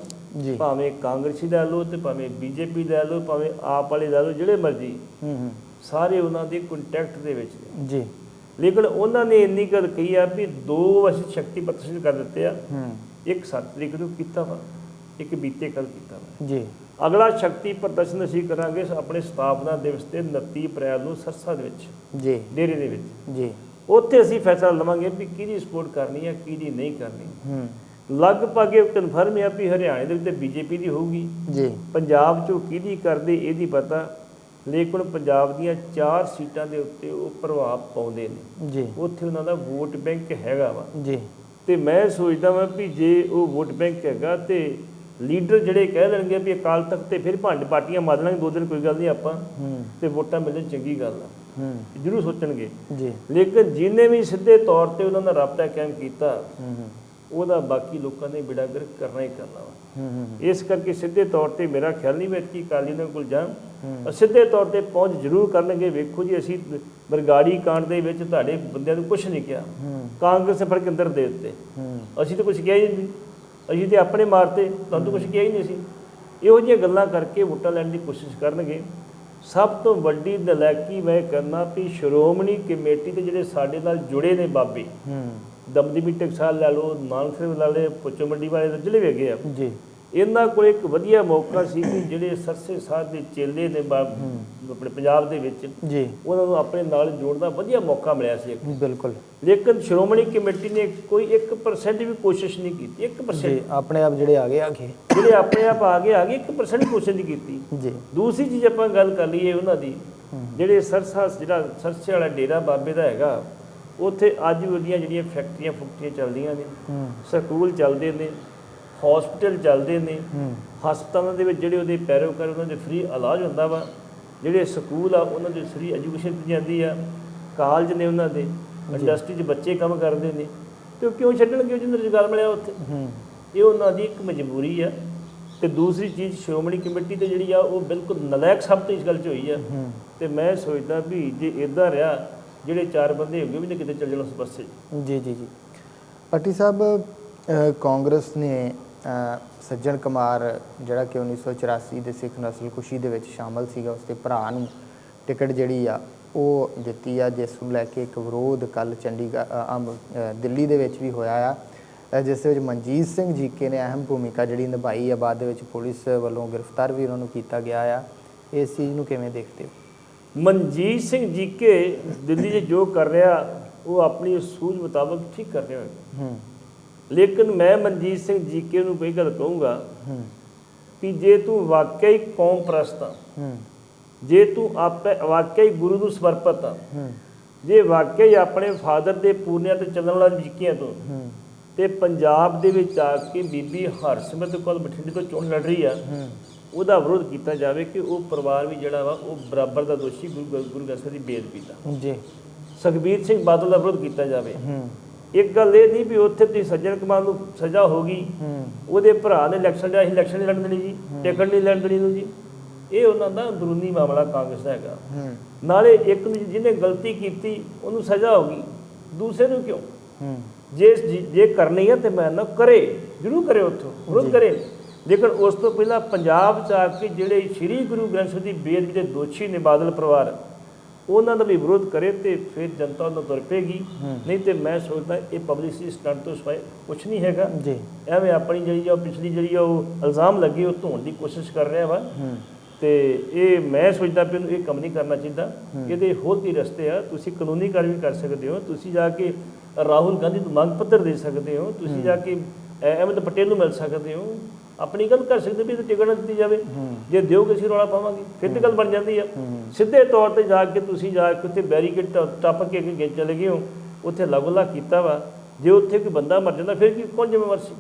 Speaker 2: ਭਾਵੇਂ ਕਾਂਗਰਸੀ ਲੈ ਲਓ ਤੇ ਭਾਵੇਂ ਬੀਜੇਪੀ ਲੈ ਲਓ, ਭਾਵੇਂ ਆਪ ਵਾਲੇ ਲੈ ਲਓ, ਜਿਹੜੇ ਮਰਜ਼ੀ ਸਾਰੇ ਉਹਨਾਂ ਦੇ ਕੰਟੈਕਟ ਦੇ ਵਿੱਚ ਨੇ
Speaker 1: ਜੀ।
Speaker 2: ਲੇਕਿਨ ਉਹਨਾਂ ਨੇ ਇੰਨੀ ਗੱਲ ਕਹੀ ਆ ਵੀ 2 ਅਸੀਂ ਸ਼ਕਤੀ ਪ੍ਰਦਰਸ਼ਨ ਕਰ ਦਿੱਤੇ ਆ, ਇੱਕ 7 ਤਰੀਕ ਨੂੰ ਕੀਤਾ ਵਾ, ਇੱਕ ਬੀਤੇ ਕੱਲ ਕੀਤਾ ਵਾ
Speaker 1: ਜੀ।
Speaker 2: ਅਗਲਾ ਸ਼ਕਤੀ ਪ੍ਰਦਰਸ਼ਨ ਅਸੀਂ ਕਰਾਂਗੇ ਆਪਣੇ ਸਥਾਪਨਾ ਦਿਵਸ ਤੇ 29 ਅਪ੍ਰੈਲ ਨੂੰ ਸਰਸਾ ਦੇ ਵਿੱਚ
Speaker 1: ਜੀ,
Speaker 2: ਡੇਰੇ ਦੇ ਵਿੱਚ
Speaker 1: ਜੀ।
Speaker 2: ਉੱਥੇ ਅਸੀਂ ਫੈਸਲਾ ਲਵਾਂਗੇ ਵੀ ਕਿਹਦੀ ਸਪੋਰਟ ਕਰਨੀ ਹੈ ਕਿਹਦੀ ਨਹੀਂ ਕਰਨੀ। ਲਗਭਗ ਇਹ ਕਨਫਰਮ ਹੈ ਵੀ ਹਰਿਆਣੇ ਦੇ ਵਿੱਚ ਬੀਜੇਪੀ ਦੀ ਹੋਊਗੀ
Speaker 1: ਜੀ,
Speaker 2: ਪੰਜਾਬ 'ਚੋਂ ਕਿਹਦੀ ਕਰਦੇ ਇਹਦੀ ਪਤਾ, ਲੇਕਿਨ ਪੰਜਾਬ ਦੀਆਂ 4 ਸੀਟਾਂ ਦੇ ਉੱਤੇ ਉਹ ਪ੍ਰਭਾਵ ਪਾਉਂਦੇ ਨੇ
Speaker 1: ਜੀ,
Speaker 2: ਉੱਥੇ ਉਹਨਾਂ ਦਾ ਵੋਟ ਬੈਂਕ ਹੈਗਾ ਵਾ
Speaker 1: ਜੀ।
Speaker 2: ਤੇ ਮੈਂ ਸੋਚਦਾ ਵਾਂ ਵੀ ਜੇ ਉਹ ਵੋਟ ਬੈਂਕ ਹੈਗਾ ਤੇ ਲੀਡਰ ਜਿਹੜੇ ਕਹਿ ਦੇਣਗੇ ਵੀ ਅਕਾਲ ਤਖਤ ਤੇ ਫਿਰ ਭੰਡ ਪਾਰਟੀਆਂ ਮਾਰ ਲਾਂਗੇ 2 ਦਿਨ, ਕੋਈ ਗੱਲ ਨਹੀਂ ਆਪਾਂ ਤੇ ਵੋਟਾਂ ਮਿਲਣ ਚੰਗੀ ਗੱਲ ਆ, ਜ਼ਰੂਰ ਸੋਚਣਗੇ ਜੀ। ਲੇਕਿਨ ਜਿਹਨੇ ਵੀ ਸਿੱਧੇ ਤੌਰ ਤੇ ਉਹਨਾਂ ਦਾ ਰਾਬਤਾ ਕਾਇਮ ਕੀਤਾ ਉਹਦਾ ਬਾਕੀ ਲੋਕਾਂ ਨੇ ਬੇੜਾ ਗਰਕ ਕਰਨਾ ਹੀ ਕਰਨਾ ਵਾ। ਇਸ ਕਰਕੇ ਸਿੱਧੇ ਤੌਰ ਤੇ ਮੇਰਾ ਖਿਆਲ ਨਹੀਂ ਕਿ ਅਕਾਲੀ ਉਹਨਾਂ ਕੋਲ ਜਾਣ, ਸਿੱਧੇ ਤੌਰ ਤੇ ਪਹੁੰਚ ਜ਼ਰੂਰ ਕਰਨਗੇ। ਵੇਖੋ ਜੀ, ਅਸੀਂ ਬਰਗਾੜੀ ਕਾਂਡ ਦੇ ਵਿੱਚ ਤੁਹਾਡੇ ਬੰਦਿਆਂ ਨੂੰ ਕੁਛ ਨਹੀਂ ਕਿਹਾ, ਕਾਂਗਰਸ ਨੇ ਫੜ ਕੇ ਅੰਦਰ ਦੇ ਦਿੱਤੇ, ਅਸੀਂ ਤਾਂ ਕੁਛ ਕਿਹਾ ਹੀ ਨਹੀਂ, ਅਸੀਂ ਤੇ ਆਪਣੇ ਮਾਰਤੇ, ਤੁਹਾਨੂੰ ਕੁਛ ਕਿਹਾ ਹੀ ਨਹੀਂ ਸੀ। ਇਹੋ ਜਿਹੀਆਂ ਗੱਲਾਂ ਕਰਕੇ ਵੋਟਾਂ ਲੈਣ ਦੀ ਕੋਸ਼ਿਸ਼ ਕਰਨਗੇ। ਸਭ ਤੋਂ ਵੱਡੀ ਨਲਾਇਕੀ ਮੈਂ ਕਰਨਾ ਵੀ ਸ਼੍ਰੋਮਣੀ ਕਮੇਟੀ ਦੇ ਜਿਹੜੇ ਸਾਡੇ ਨਾਲ ਜੁੜੇ ਨੇ ਬਾਬੇ, ਦਮਦਮੀ ਟਕਸਾਲ ਲੈ ਲਓ, ਨਾਨਕ ਸਾਹਿਬ ਲੈ ਲਓ, ਪੁੱਚੋ ਮੰਡੀ ਵਾਲੇ ਜਿਹੜੇ ਵੀ ਹੈਗੇ ਆ ਜੀ, ਇਹਨਾਂ ਕੋਲ ਇੱਕ ਵਧੀਆ ਮੌਕਾ ਸੀ ਕਿ ਜਿਹੜੇ ਸਰਸੇ ਸਾਹਿਬ ਦੇ ਚੇਲੇ ਨੇ ਆਪਣੇ ਪੰਜਾਬ ਦੇ ਵਿੱਚ ਜੀ, ਉਹਨਾਂ ਨੂੰ ਆਪਣੇ ਨਾਲ ਜੋੜਨ ਦਾ ਵਧੀਆ ਮੌਕਾ ਮਿਲਿਆ ਸੀ ਬਿਲਕੁਲ। ਲੇਕਿਨ ਸ਼੍ਰੋਮਣੀ ਕਮੇਟੀ ਨੇ ਕੋਈ 1% ਵੀ ਕੋਸ਼ਿਸ਼ ਨਹੀਂ ਕੀਤੀ। 1%
Speaker 1: ਆਪਣੇ ਆਪ ਜਿਹੜੇ ਆ ਗਏ
Speaker 2: ਜਿਹੜੇ ਆਪਣੇ ਆਪ ਆ ਗਏ 1% ਵੀ ਕੋਸ਼ਿਸ਼ ਨਹੀਂ ਕੀਤੀ ਜੀ। ਦੂਸਰੀ ਚੀਜ਼ ਆਪਾਂ ਗੱਲ ਕਰ ਲਈਏ ਉਹਨਾਂ ਦੀ, ਜਿਹੜੇ ਸਰਸਾ ਜਿਹੜਾ ਸਰਸੇ ਵਾਲਾ ਡੇਰਾ ਬਾਬੇ ਦਾ ਹੈਗਾ, ਉੱਥੇ ਅੱਜ ਵੀ ਉਹਦੀਆਂ ਜਿਹੜੀਆਂ ਫੈਕਟਰੀਆਂ ਚੱਲਦੀਆਂ ਨੇ, ਸਕੂਲ ਚੱਲਦੇ ਨੇ, ਹਸਪੀਟਲ ਚੱਲਦੇ ਨੇ, ਹਸਪਤਾਲਾਂ ਦੇ ਵਿੱਚ ਜਿਹੜੇ ਉਹਦੇ ਪੈਰੋਕਾਰ ਉਹਨਾਂ ਦੇ ਫ੍ਰੀ ਇਲਾਜ ਹੁੰਦਾ ਵਾ, ਜਿਹੜੇ ਸਕੂਲ ਆ ਉਹਨਾਂ ਦੇ ਫ੍ਰੀ ਐਜੂਕੇਸ਼ਨ ਦਿੱਤੀ ਜਾਂਦੀ ਆ, ਕਾਲਜ ਨੇ ਉਹਨਾਂ ਦੇ, ਇੰਡਸਟਰੀ 'ਚ ਬੱਚੇ ਕੰਮ ਕਰਦੇ ਨੇ, ਤੇ ਉਹ ਕਿਉਂ ਛੱਡਣਗੇ ਜਿਹਨੂੰ ਰੁਜ਼ਗਾਰ ਮਿਲਿਆ ਉੱਥੇ? ਇਹ ਉਹਨਾਂ ਦੀ ਇੱਕ ਮਜਬੂਰੀ ਆ। ਤੇ ਦੂਸਰੀ ਚੀਜ਼ ਸ਼੍ਰੋਮਣੀ ਕਮੇਟੀ ਤੇ ਜਿਹੜੀ ਆ ਉਹ ਬਿਲਕੁਲ ਨਲਾਇਕ ਸਾਬਤ ਇਸ ਗੱਲ 'ਚ ਹੋਈ ਆ। ਤੇ ਮੈਂ ਸੋਚਦਾ ਵੀ ਜੇ ਇੱਦਾਂ ਰਿਹਾ, ਜਿਹੜੇ 4 ਬੰਦੇ ਹੋਗੇ ਵੀ ਨਹੀਂ ਕਿਤੇ ਚੱਲ ਜਾਣਾ ਉਸ ਪਾਸੇ।
Speaker 1: ਜੀ ਜੀ ਜੀ। ਭੱਟੀ ਸਾਹਿਬ, ਕਾਂਗਰਸ ਨੇ ਸੱਜਣ ਕੁਮਾਰ ਜਿਹੜਾ ਕਿ 1984 ਦੇ ਸਿੱਖ ਨਸਲਕੁਸ਼ੀ ਦੇ ਵਿੱਚ ਸ਼ਾਮਲ ਸੀਗਾ, ਉਸਦੇ ਭਰਾ ਨੂੰ ਟਿਕਟ ਜਿਹੜੀ ਆ ਉਹ ਦਿੱਤੀ ਆ, ਜਿਸ ਨੂੰ ਲੈ ਕੇ ਇੱਕ ਵਿਰੋਧ ਕੱਲ੍ਹ ਦਿੱਲੀ ਦੇ ਵਿੱਚ ਵੀ ਹੋਇਆ ਆ, ਜਿਸ ਵਿੱਚ ਮਨਜੀਤ ਸਿੰਘ ਜੀਕੇ ਨੇ ਅਹਿਮ ਭੂਮਿਕਾ ਜਿਹੜੀ ਨਿਭਾਈ ਆ। ਬਾਅਦ ਦੇ ਵਿੱਚ ਪੁਲਿਸ ਵੱਲੋਂ ਗ੍ਰਿਫਤਾਰ ਵੀ ਉਹਨਾਂ ਨੂੰ ਕੀਤਾ ਗਿਆ ਆ। ਇਸ ਚੀਜ਼ ਨੂੰ ਕਿਵੇਂ ਦੇਖਦੇ ਹੋ?
Speaker 2: ਮਨਜੀਤ ਸਿੰਘ ਜੀਕੇ ਦਿੱਲੀ 'ਚ ਜੋ ਕਰ ਰਿਹਾ ਉਹ ਆਪਣੀ ਸੂਝ ਮੁਤਾਬਕ ਠੀਕ ਕਰ ਰਿਹਾ ਹੈ, ਲੇਕਿਨ ਮੈਂ ਮਨਜੀਤ ਸਿੰਘ ਜੀਕੇ ਨੂੰ ਕੋਈ ਗੱਲ ਕਹੂੰਗਾ ਕਿ ਜੇ ਤੂੰ ਵਾਕਿਆ ਹੀ ਕੌਮ ਪ੍ਰਸਤ ਆ, ਜੇ ਤੂੰ ਆਪੇ ਵਾਕਿਆ ਹੀ ਗੁਰੂ ਨੂੰ ਸਮਰਪਿਤ ਆ, ਜੇ ਵਾਕਿਆ ਹੀ ਆਪਣੇ ਫਾਦਰ ਦੇ ਪੂਰਨਿਆਂ ਤੇ ਚੱਲਣ ਵਾਲਾ ਜੀਕਿਆਂ ਤੋਂ, ਤੇ ਪੰਜਾਬ ਦੇ ਵਿੱਚ ਆ ਕੇ ਬੀਬੀ ਹਰਸਿਮਰਤ ਕੌਰ ਬਠਿੰਡੇ ਤੋਂ ਚੋਣ ਲੜ ਰਹੀ ਆ, ਉਹਦਾ ਵਿਰੋਧ ਕੀਤਾ ਜਾਵੇ ਕਿ ਉਹ ਪਰਿਵਾਰ ਵੀ ਜਿਹੜਾ ਵਾ ਉਹ ਬਰਾਬਰ ਦਾ ਦੋਸ਼ੀ ਗੁਰੂ ਗ੍ਰੰਥ ਸਾਹਿਬ ਦੀ ਬੇਅਦਬੀ ਦਾ ਜੀ। ਸੁਖਬੀਰ ਸਿੰਘ ਬਾਦਲ ਦਾ ਵਿਰੋਧ ਕੀਤਾ ਜਾਵੇ। ਇੱਕ ਗੱਲ ਇਹ ਨਹੀਂ ਵੀ ਉੱਥੇ ਤੁਸੀਂ ਸੱਜਣ ਕੁਮਾਰ ਨੂੰ ਸਜ਼ਾ ਹੋ ਗਈ, ਉਹਦੇ ਭਰਾ ਨੇ ਇਲੈਕਸ਼ਨ ਲਿਆ, ਅਸੀਂ ਇਲੈਕਸ਼ਨ ਨਹੀਂ ਲੜਨ ਦੇਣੀ ਜੀ, ਟਿਕਟ ਨਹੀਂ ਲੈਣ ਦੇਣੀ ਨੂੰ ਜੀ। ਇਹ ਉਹਨਾਂ ਦਾ ਅੰਦਰੂਨੀ ਮਾਮਲਾ ਕਾਂਗਰਸ ਦਾ ਹੈਗਾ। ਨਾਲੇ ਇੱਕ ਨੂੰ ਜਿਹਨੇ ਗਲਤੀ ਕੀਤੀ ਉਹਨੂੰ ਸਜ਼ਾ ਹੋ ਗਈ, ਦੂਸਰੇ ਨੂੰ ਕਿਉਂ? ਜੇ ਕਰਨੀ ਹੈ ਤੇ ਮੈਂ ਨਾ ਕਰੇ, ਜ਼ਰੂਰ ਕਰੇ, ਉੱਥੋਂ ਵਿਰੋਧ ਕਰੇ, ਲੇਕਿਨ ਉਸ ਤੋਂ ਪਹਿਲਾਂ ਪੰਜਾਬ 'ਚ ਆ ਕੇ ਜਿਹੜੇ ਸ਼੍ਰੀ ਗੁਰੂ ਗ੍ਰੰਥ ਸਾਹਿਬ ਦੀ ਬੇਅਦਬੀ ਦੇ ਦੋਸ਼ੀ ਨੇ ਬਾਦਲ ਪਰਿਵਾਰ, ਉਹਨਾਂ ਦਾ ਵੀ ਵਿਰੋਧ ਕਰੇ ਤੇ ਫਿਰ ਜਨਤਾ ਉਹਨਾਂ ਤੁਰ ਪਏਗੀ। ਨਹੀਂ ਤੇ ਮੈਂ ਸੋਚਦਾ ਇਹ ਪਬਲਿਸਿਟੀ ਸਟੰਟ ਤੋਂ ਸਿਵਾਏ ਕੁਛ ਨਹੀਂ ਹੈਗਾ ਜੀ। ਐਵੇਂ ਆਪਣੀ ਜਿਹੜੀ ਆ ਪਿਛਲੀ ਜਿਹੜੀ ਆ ਉਹ ਇਲਜ਼ਾਮ ਲੱਗੇ ਉਹ ਧੋਣ ਦੀ ਕੋਸ਼ਿਸ਼ ਕਰ ਰਿਹਾ ਵਾ, ਤੇ ਇਹ ਮੈਂ ਸੋਚਦਾ ਵੀ ਇਹਨੂੰ ਇਹ ਕੰਮ ਨਹੀਂ ਕਰਨਾ ਚਾਹੀਦਾ। ਇਹਦੇ ਹੋਰ ਕੀ ਰਸਤੇ ਆ, ਤੁਸੀਂ ਕਾਨੂੰਨੀ ਕਾਰਵਾਈ ਕਰ ਸਕਦੇ ਹੋ, ਤੁਸੀਂ ਜਾ ਕੇ ਰਾਹੁਲ ਗਾਂਧੀ ਨੂੰ ਮੰਗ ਪੱਤਰ ਦੇ ਸਕਦੇ ਹੋ, ਤੁਸੀਂ ਜਾ ਕੇ ਅਹਿਮਦ ਪਟੇਲ ਨੂੰ ਮਿਲ ਸਕਦੇ ਹੋ, ਆਪਣੀ ਗੱਲ ਕਰ ਸਕਦੇ ਵੀ ਇਹ ਟਿਕਟ ਨਾ ਦਿੱਤੀ ਜਾਵੇ, ਜੇ ਦਿਓਗੇ ਅਸੀਂ ਰੌਲਾ ਪਾਵਾਂਗੇ, ਫਿਰ ਤੇ ਗੱਲ ਬਣ ਜਾਂਦੀ ਆ। ਸਿੱਧੇ ਤੌਰ ਤੇ ਜਾ ਕੇ ਤੁਸੀਂ ਜਾ ਕੇ ਉੱਥੇ ਬੈਰੀਕੇਡ ਟੱਪ ਕੇ ਅੱਗੇ ਚਲੇ ਗਏ ਹੋ, ਉੱਥੇ ਲਗੋਲਾ ਕੀਤਾ ਵਾ, ਜੇ ਉੱਥੇ ਕੋਈ ਬੰਦਾ ਮਰ ਜਾਂਦਾ ਫਿਰ ਕੀ ਕੌਣ ਜ਼ਿੰਮੇਵਾਰ ਸੀ?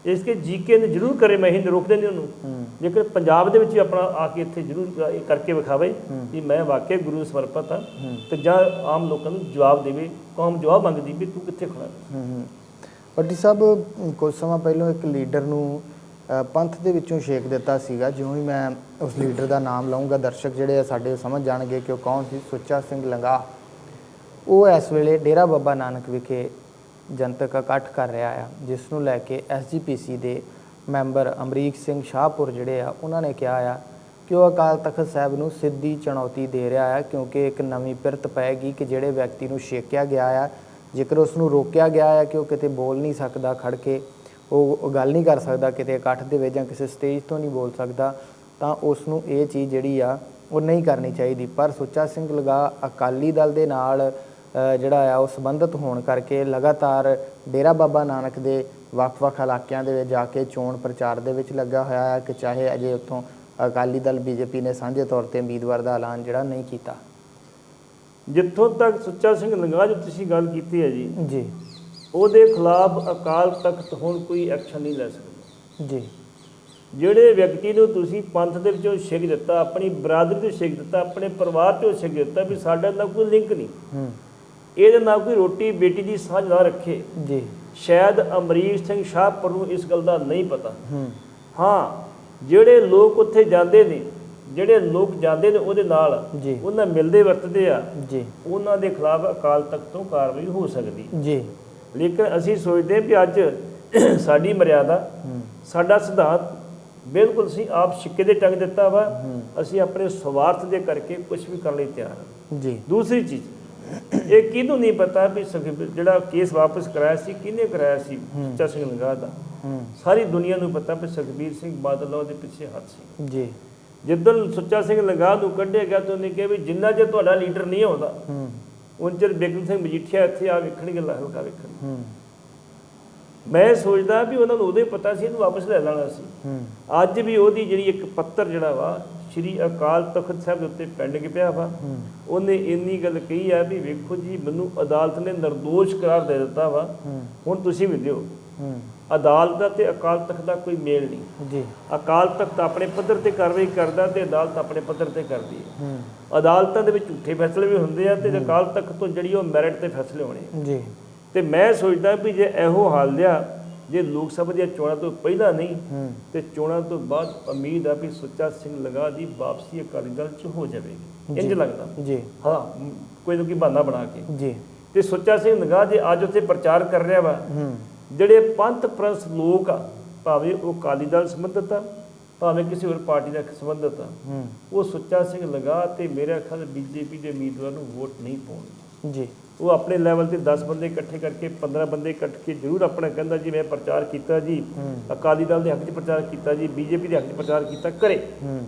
Speaker 2: ਇਸ ਕੇ ਜੀਕੇ ਨੇ ਜ਼ਰੂਰ ਕਰੇ, ਮੈਂ ਹੀ ਰੋਕਦੇ ਨਹੀਂ ਉਹਨੂੰ, ਜੇਕਰ ਪੰਜਾਬ ਦੇ ਵਿੱਚ ਵੀ ਆਪਣਾ ਆ ਕੇ ਇੱਥੇ ਜ਼ਰੂਰ ਇਹ ਕਰਕੇ ਵਿਖਾਵੇ ਕਿ ਮੈਂ ਵਾਕਿਆ ਗੁਰੂ ਨੂੰ ਸਮਰਪਿਤ ਹਾਂ, ਤੇ ਜਾਂ ਆਮ ਲੋਕਾਂ ਨੂੰ ਜਵਾਬ ਦੇਵੇ, ਕੌਮ ਜਵਾਬ ਮੰਗਦੀ ਵੀ ਤੂੰ ਕਿੱਥੇ ਖੜਾ।
Speaker 1: ਭੱਟੀ ਸਾਹਿਬ, ਕੁਝ ਸਮਾਂ ਪਹਿਲਾਂ ਇੱਕ ਲੀਡਰ ਨੂੰ ਪੰਥ ਦੇ ਵਿੱਚੋਂ ਛੇਕ ਦਿੱਤਾ ਸੀਗਾ, ਜਿਉਂ ਹੀ ਮੈਂ ਉਸ ਲੀਡਰ ਦਾ ਨਾਮ ਲਵਾਂਗਾ ਦਰਸ਼ਕ ਜਿਹੜੇ ਆ ਸਾਡੇ ਸਮਝ ਜਾਣਗੇ ਕਿ ਉਹ ਕੌਣ ਸੀ। ਸੁੱਚਾ ਸਿੰਘ ਲੰਗਾਹ, ਉਹ ਇਸ ਵੇਲੇ ਡੇਰਾ ਬਾਬਾ ਨਾਨਕ ਵਿਖੇ ਜਨਤਕ ਇਕੱਠ ਕਰ ਰਿਹਾ ਆ, ਜਿਸ ਨੂੰ ਲੈ ਕੇ SGPC ਦੇ ਮੈਂਬਰ ਅਮਰੀਕ ਸਿੰਘ ਸ਼ਾਹਪੁਰ ਜਿਹੜੇ ਆ ਉਹਨਾਂ ਨੇ ਕਿਹਾ ਆ ਕਿ ਉਹ ਅਕਾਲ ਤਖਤ ਸਾਹਿਬ ਨੂੰ ਸਿੱਧੀ ਚੁਣੌਤੀ ਦੇ ਰਿਹਾ ਆ, ਕਿਉਂਕਿ ਇੱਕ ਨਵੀਂ ਪਿਰਤ ਪਏਗੀ ਕਿ ਜਿਹੜੇ ਵਿਅਕਤੀ ਨੂੰ ਛੇਕਿਆ ਗਿਆ ਆ, ਜੇਕਰ ਉਸ ਨੂੰ ਰੋਕਿਆ ਗਿਆ ਆ ਕਿ ਉਹ ਕਿਤੇ ਬੋਲ ਨਹੀਂ ਸਕਦਾ ਖੜ ਕੇ, ਉਹ ਗੱਲ ਨਹੀਂ ਕਰ ਸਕਦਾ ਕਿਤੇ ਇਕੱਠ ਦੇ ਵਿੱਚ ਜਾਂ ਕਿਸੇ ਸਟੇਜ ਤੋਂ ਨਹੀਂ ਬੋਲ ਸਕਦਾ, ਤਾਂ ਉਸ ਨੂੰ ਇਹ ਚੀਜ਼ ਜਿਹੜੀ ਆ ਉਹ ਨਹੀਂ ਕਰਨੀ ਚਾਹੀਦੀ। ਪਰ ਸੁੱਚਾ ਸਿੰਘ ਲੰਗਾਹ ਅਕਾਲੀ ਦਲ ਦੇ ਨਾਲ ਜਿਹੜਾ ਆ ਉਹ ਸੰਬੰਧਿਤ ਹੋਣ ਕਰਕੇ ਲਗਾਤਾਰ ਡੇਰਾ ਬਾਬਾ ਨਾਨਕ ਦੇ ਵੱਖ-ਵੱਖ ਇਲਾਕਿਆਂ ਦੇ ਵਿੱਚ ਜਾ ਕੇ ਚੋਣ ਪ੍ਰਚਾਰ ਦੇ ਵਿੱਚ ਲੱਗਾ ਹੋਇਆ ਹੈ, ਕਿ ਚਾਹੇ ਅਜੇ ਉੱਥੋਂ ਅਕਾਲੀ ਦਲ BJP ਨੇ ਸਾਂਝੇ ਤੌਰ 'ਤੇ ਉਮੀਦਵਾਰ ਦਾ ਐਲਾਨ ਜਿਹੜਾ ਨਹੀਂ ਕੀਤਾ।
Speaker 2: ਜਿੱਥੋਂ ਤੱਕ ਸੁੱਚਾ ਸਿੰਘ ਲੰਗਾਹ ਜੋ ਤੁਸੀਂ ਗੱਲ ਕੀਤੀ ਹੈ
Speaker 1: ਜੀ,
Speaker 2: ਉਹਦੇ ਖਿਲਾਫ ਅਕਾਲ ਤਖਤ ਹੁਣ ਕੋਈ ਐਕਸ਼ਨ ਨਹੀਂ ਲੈ ਸਕਦਾ
Speaker 1: ਜੀ। ਜਿਹੜੇ
Speaker 2: ਵਿਅਕਤੀ ਨੂੰ ਤੁਸੀਂ ਪੰਥ ਦੇ ਵਿੱਚੋਂ ਛਿਕ ਦਿੱਤਾ, ਆਪਣੀ ਬਰਾਦਰੀ ਤੋਂ ਛਿਕ ਦਿੱਤਾ, ਆਪਣੇ ਪਰਿਵਾਰ ਤੋਂ ਛਿਕ ਦਿੱਤਾ ਵੀ ਸਾਡਾ ਨਾਲ ਕੋਈ ਲਿੰਕ ਨਹੀਂ, ਇਹਦੇ ਨਾਲ ਕੋਈ ਰੋਟੀ ਬੇਟੀ ਦੀ ਸਾਂਝ ਨਾ ਰੱਖੇ
Speaker 1: ਜੀ,
Speaker 2: ਸ਼ਾਇਦ ਅਮਰੀਕ ਸਿੰਘ ਸ਼ਾਹਪੁਰ ਨੂੰ ਇਸ ਗੱਲ ਦਾ ਨਹੀਂ ਪਤਾ। ਹਾਂ, ਜਿਹੜੇ ਲੋਕ ਉੱਥੇ ਜਾਂਦੇ ਨੇ, ਉਹਦੇ ਨਾਲ ਉਹਨਾਂ ਮਿਲਦੇ ਵਰਤਦੇ ਆ ਜੀ, ਉਹਨਾਂ ਦੇ ਖਿਲਾਫ ਅਕਾਲ ਤਖਤ ਤੋਂ ਕਾਰਵਾਈ ਹੋ ਸਕਦੀ ਜੀ। ਲੇਕਿਨ ਅਸੀਂ ਸੋਚਦੇ ਵੀ ਅੱਜ ਸਾਡੀ ਮਰਿਆਦਾ, ਸਾਡਾ ਸਿਧਾਂਤ ਬਿਲਕੁਲ ਅਸੀਂ ਆਪ ਸਿੱਕੇ ਦੇ ਟੰਗ ਦਿੱਤਾ ਵਾ, ਅਸੀਂ ਆਪਣੇ ਸਵਾਰਥ ਦੇ ਕਰਕੇ ਕੁਝ ਵੀ ਕਰਨ ਲਈ ਤਿਆਰ ਹਾਂ ਜੀ। ਦੂਸਰੀ ਚੀਜ਼, ਇਹ ਕਿਹਨੂੰ ਨਹੀਂ ਪਤਾ ਵੀ ਜਿਹੜਾ ਕੇਸ ਵਾਪਸ ਕਰਾਇਆ ਸੀ ਕਿਹਨੇ ਕਰਾਇਆ ਸੀ, ਸੁੱਚਾ ਸਿੰਘ ਲੰਗਾਹ ਦਾ। ਸਾਰੀ ਦੁਨੀਆ ਨੂੰ ਪਤਾ ਵੀ ਸੁਖਬੀਰ ਸਿੰਘ ਬਾਦਲ ਉਹਦੇ ਪਿੱਛੇ ਹੱਥ ਸੀ ਜੀ। ਜਿੱਦਣ ਸੁੱਚਾ ਸਿੰਘ ਲੰਗਾਹ ਨੂੰ ਕੱਢਿਆ ਗਿਆ ਤਾਂ ਉਹਨੇ ਕਿਹਾ ਵੀ ਜਿੰਨਾ ਚਿਰ ਤੁਹਾਡਾ ਲੀਡਰ ਨਹੀਂ ਆਉਂਦਾ ਉਨ ਚਿਰ ਬਿਕਰਮ ਸਿੰਘ ਮਜੀਠੀਆ ਇੱਥੇ ਆ ਵੇਖਣਗੇ, ਹਲਕਾ ਵੇਖਣ। ਮੈਂ ਸੋਚਦਾ ਵੀ ਉਹਨਾਂ ਨੂੰ ਉਦੋਂ ਹੀ ਪਤਾ ਸੀ ਇਹਨੂੰ ਵਾਪਸ ਲੈ ਲੈਣਾ ਸੀ। ਅੱਜ ਵੀ ਉਹਦੀ ਜਿਹੜੀ ਇੱਕ ਪੱਤਰ ਜਿਹੜਾ ਵਾ ਸ਼੍ਰੀ ਅਕਾਲ ਤਖਤ ਸਾਹਿਬ ਦੇ ਉੱਤੇ ਪੈਂਡਿੰਗ ਪਿਆ ਵਾ, ਉਹਨੇ ਇੰਨੀ ਗੱਲ ਕਹੀ ਆ ਵੀ ਵੇਖੋ ਜੀ, ਮੈਨੂੰ ਅਦਾਲਤ ਨੇ ਨਿਰਦੋਸ਼ ਕਰਾਰ ਦੇ ਦਿੱਤਾ ਵਾ, ਹੁਣ ਤੁਸੀਂ ਵੀ ਦਿਓ। ਅਦਾਲਤ ਦਾ ਤੇ ਅਕਾਲ ਤਖਤ ਦਾ ਕੋਈ ਮੇਲ ਨਹੀਂ ਜੀ। ਅਕਾਲ ਤਖਤ ਆਪਣੇ ਪੱਧਰ ਤੇ ਕਾਰਵਾਈ ਕਰਦਾ ਤੇ ਅਦਾਲਤ ਆਪਣੇ ਪੱਧਰ ਤੇ ਕਰਦੀ ਹੈ। ਅਦਾਲਤਾਂ ਦੇ ਵਿੱਚ ਝੂਠੇ ਫੈਸਲੇ ਵੀ ਹੁੰਦੇ ਆ ਤੇ ਅਕਾਲ ਤਖਤ ਤੋਂ ਜਿਹੜੀ ਉਹ ਮੈਰਿਟ ਤੇ ਫੈਸਲੇ ਹੋਣੇ ਜੀ। ਤੇ ਮੈਂ ਸੋਚਦਾ ਵੀ ਜੇ ਇਹੋ ਹਾਲ ਲਿਆ, ਜੇ ਲੋਕ ਸਭਾ ਦੀਆਂ ਚੋਣਾਂ ਤੋਂ ਪਹਿਲਾਂ ਨਹੀਂ ਤੇ ਚੋਣਾਂ ਤੋਂ ਬਾਅਦ ਉਮੀਦ ਆ ਵੀ ਸੁੱਚਾ ਸਿੰਘ ਲੰਗਾਹ ਦੀ ਵਾਪਸੀ ਅਕਾਲੀ ਦਲ 'ਚ ਹੋ ਜਾਵੇਗੀ, ਇੰਝ ਲੱਗਦਾ ਜੀ। ਹਾਂ, ਕੋਈ ਨਾ ਕੋਈ ਬਹਾਨਾ ਬਣਾ ਕੇ ਜੀ। ਤੇ ਸੁੱਚਾ ਸਿੰਘ ਲੰਗਾਹ ਜੇ ਅੱਜ ਉੱਥੇ ਪ੍ਰਚਾਰ ਕਰ ਰਿਹਾ ਵਾ, ਜਿਹੜੇ ਪੰਥ ਪ੍ਰਸਤ ਲੋਕ ਆ, ਭਾਵੇਂ ਉਹ ਅਕਾਲੀ ਦਲ ਸੰਬੰਧਿਤ ਆ, ਭਾਵੇਂ ਕਿਸੇ ਹੋਰ ਪਾਰਟੀ ਨਾਲ ਸੰਬੰਧਿਤ ਆ, ਉਹ ਸੁੱਚਾ ਸਿੰਘ ਲੰਗਾਹ ਤੇ ਮੇਰੇ ਖਿਆਲ BJP ਦੇ ਉਮੀਦਵਾਰ ਨੂੰ ਵੋਟ ਨਹੀਂ ਪਾਉਣਗੇ ਜੀ। ਉਹ ਆਪਣੇ ਲੈਵਲ ਤੇ 10 ਬੰਦੇ ਇਕੱਠੇ ਕਰਕੇ, 15 ਬੰਦੇ ਇਕੱਠ ਕੇ ਜ਼ਰੂਰ ਆਪਣਾ ਕਹਿੰਦਾ ਜੀ ਮੈਂ ਪ੍ਰਚਾਰ ਕੀਤਾ ਜੀ, ਅਕਾਲੀ ਦਲ ਦੇ ਹੱਕ 'ਚ ਪ੍ਰਚਾਰ ਕੀਤਾ ਜੀ, BJP ਦੇ ਹੱਕ 'ਚ ਪ੍ਰਚਾਰ ਕੀਤਾ, ਕਰੇ।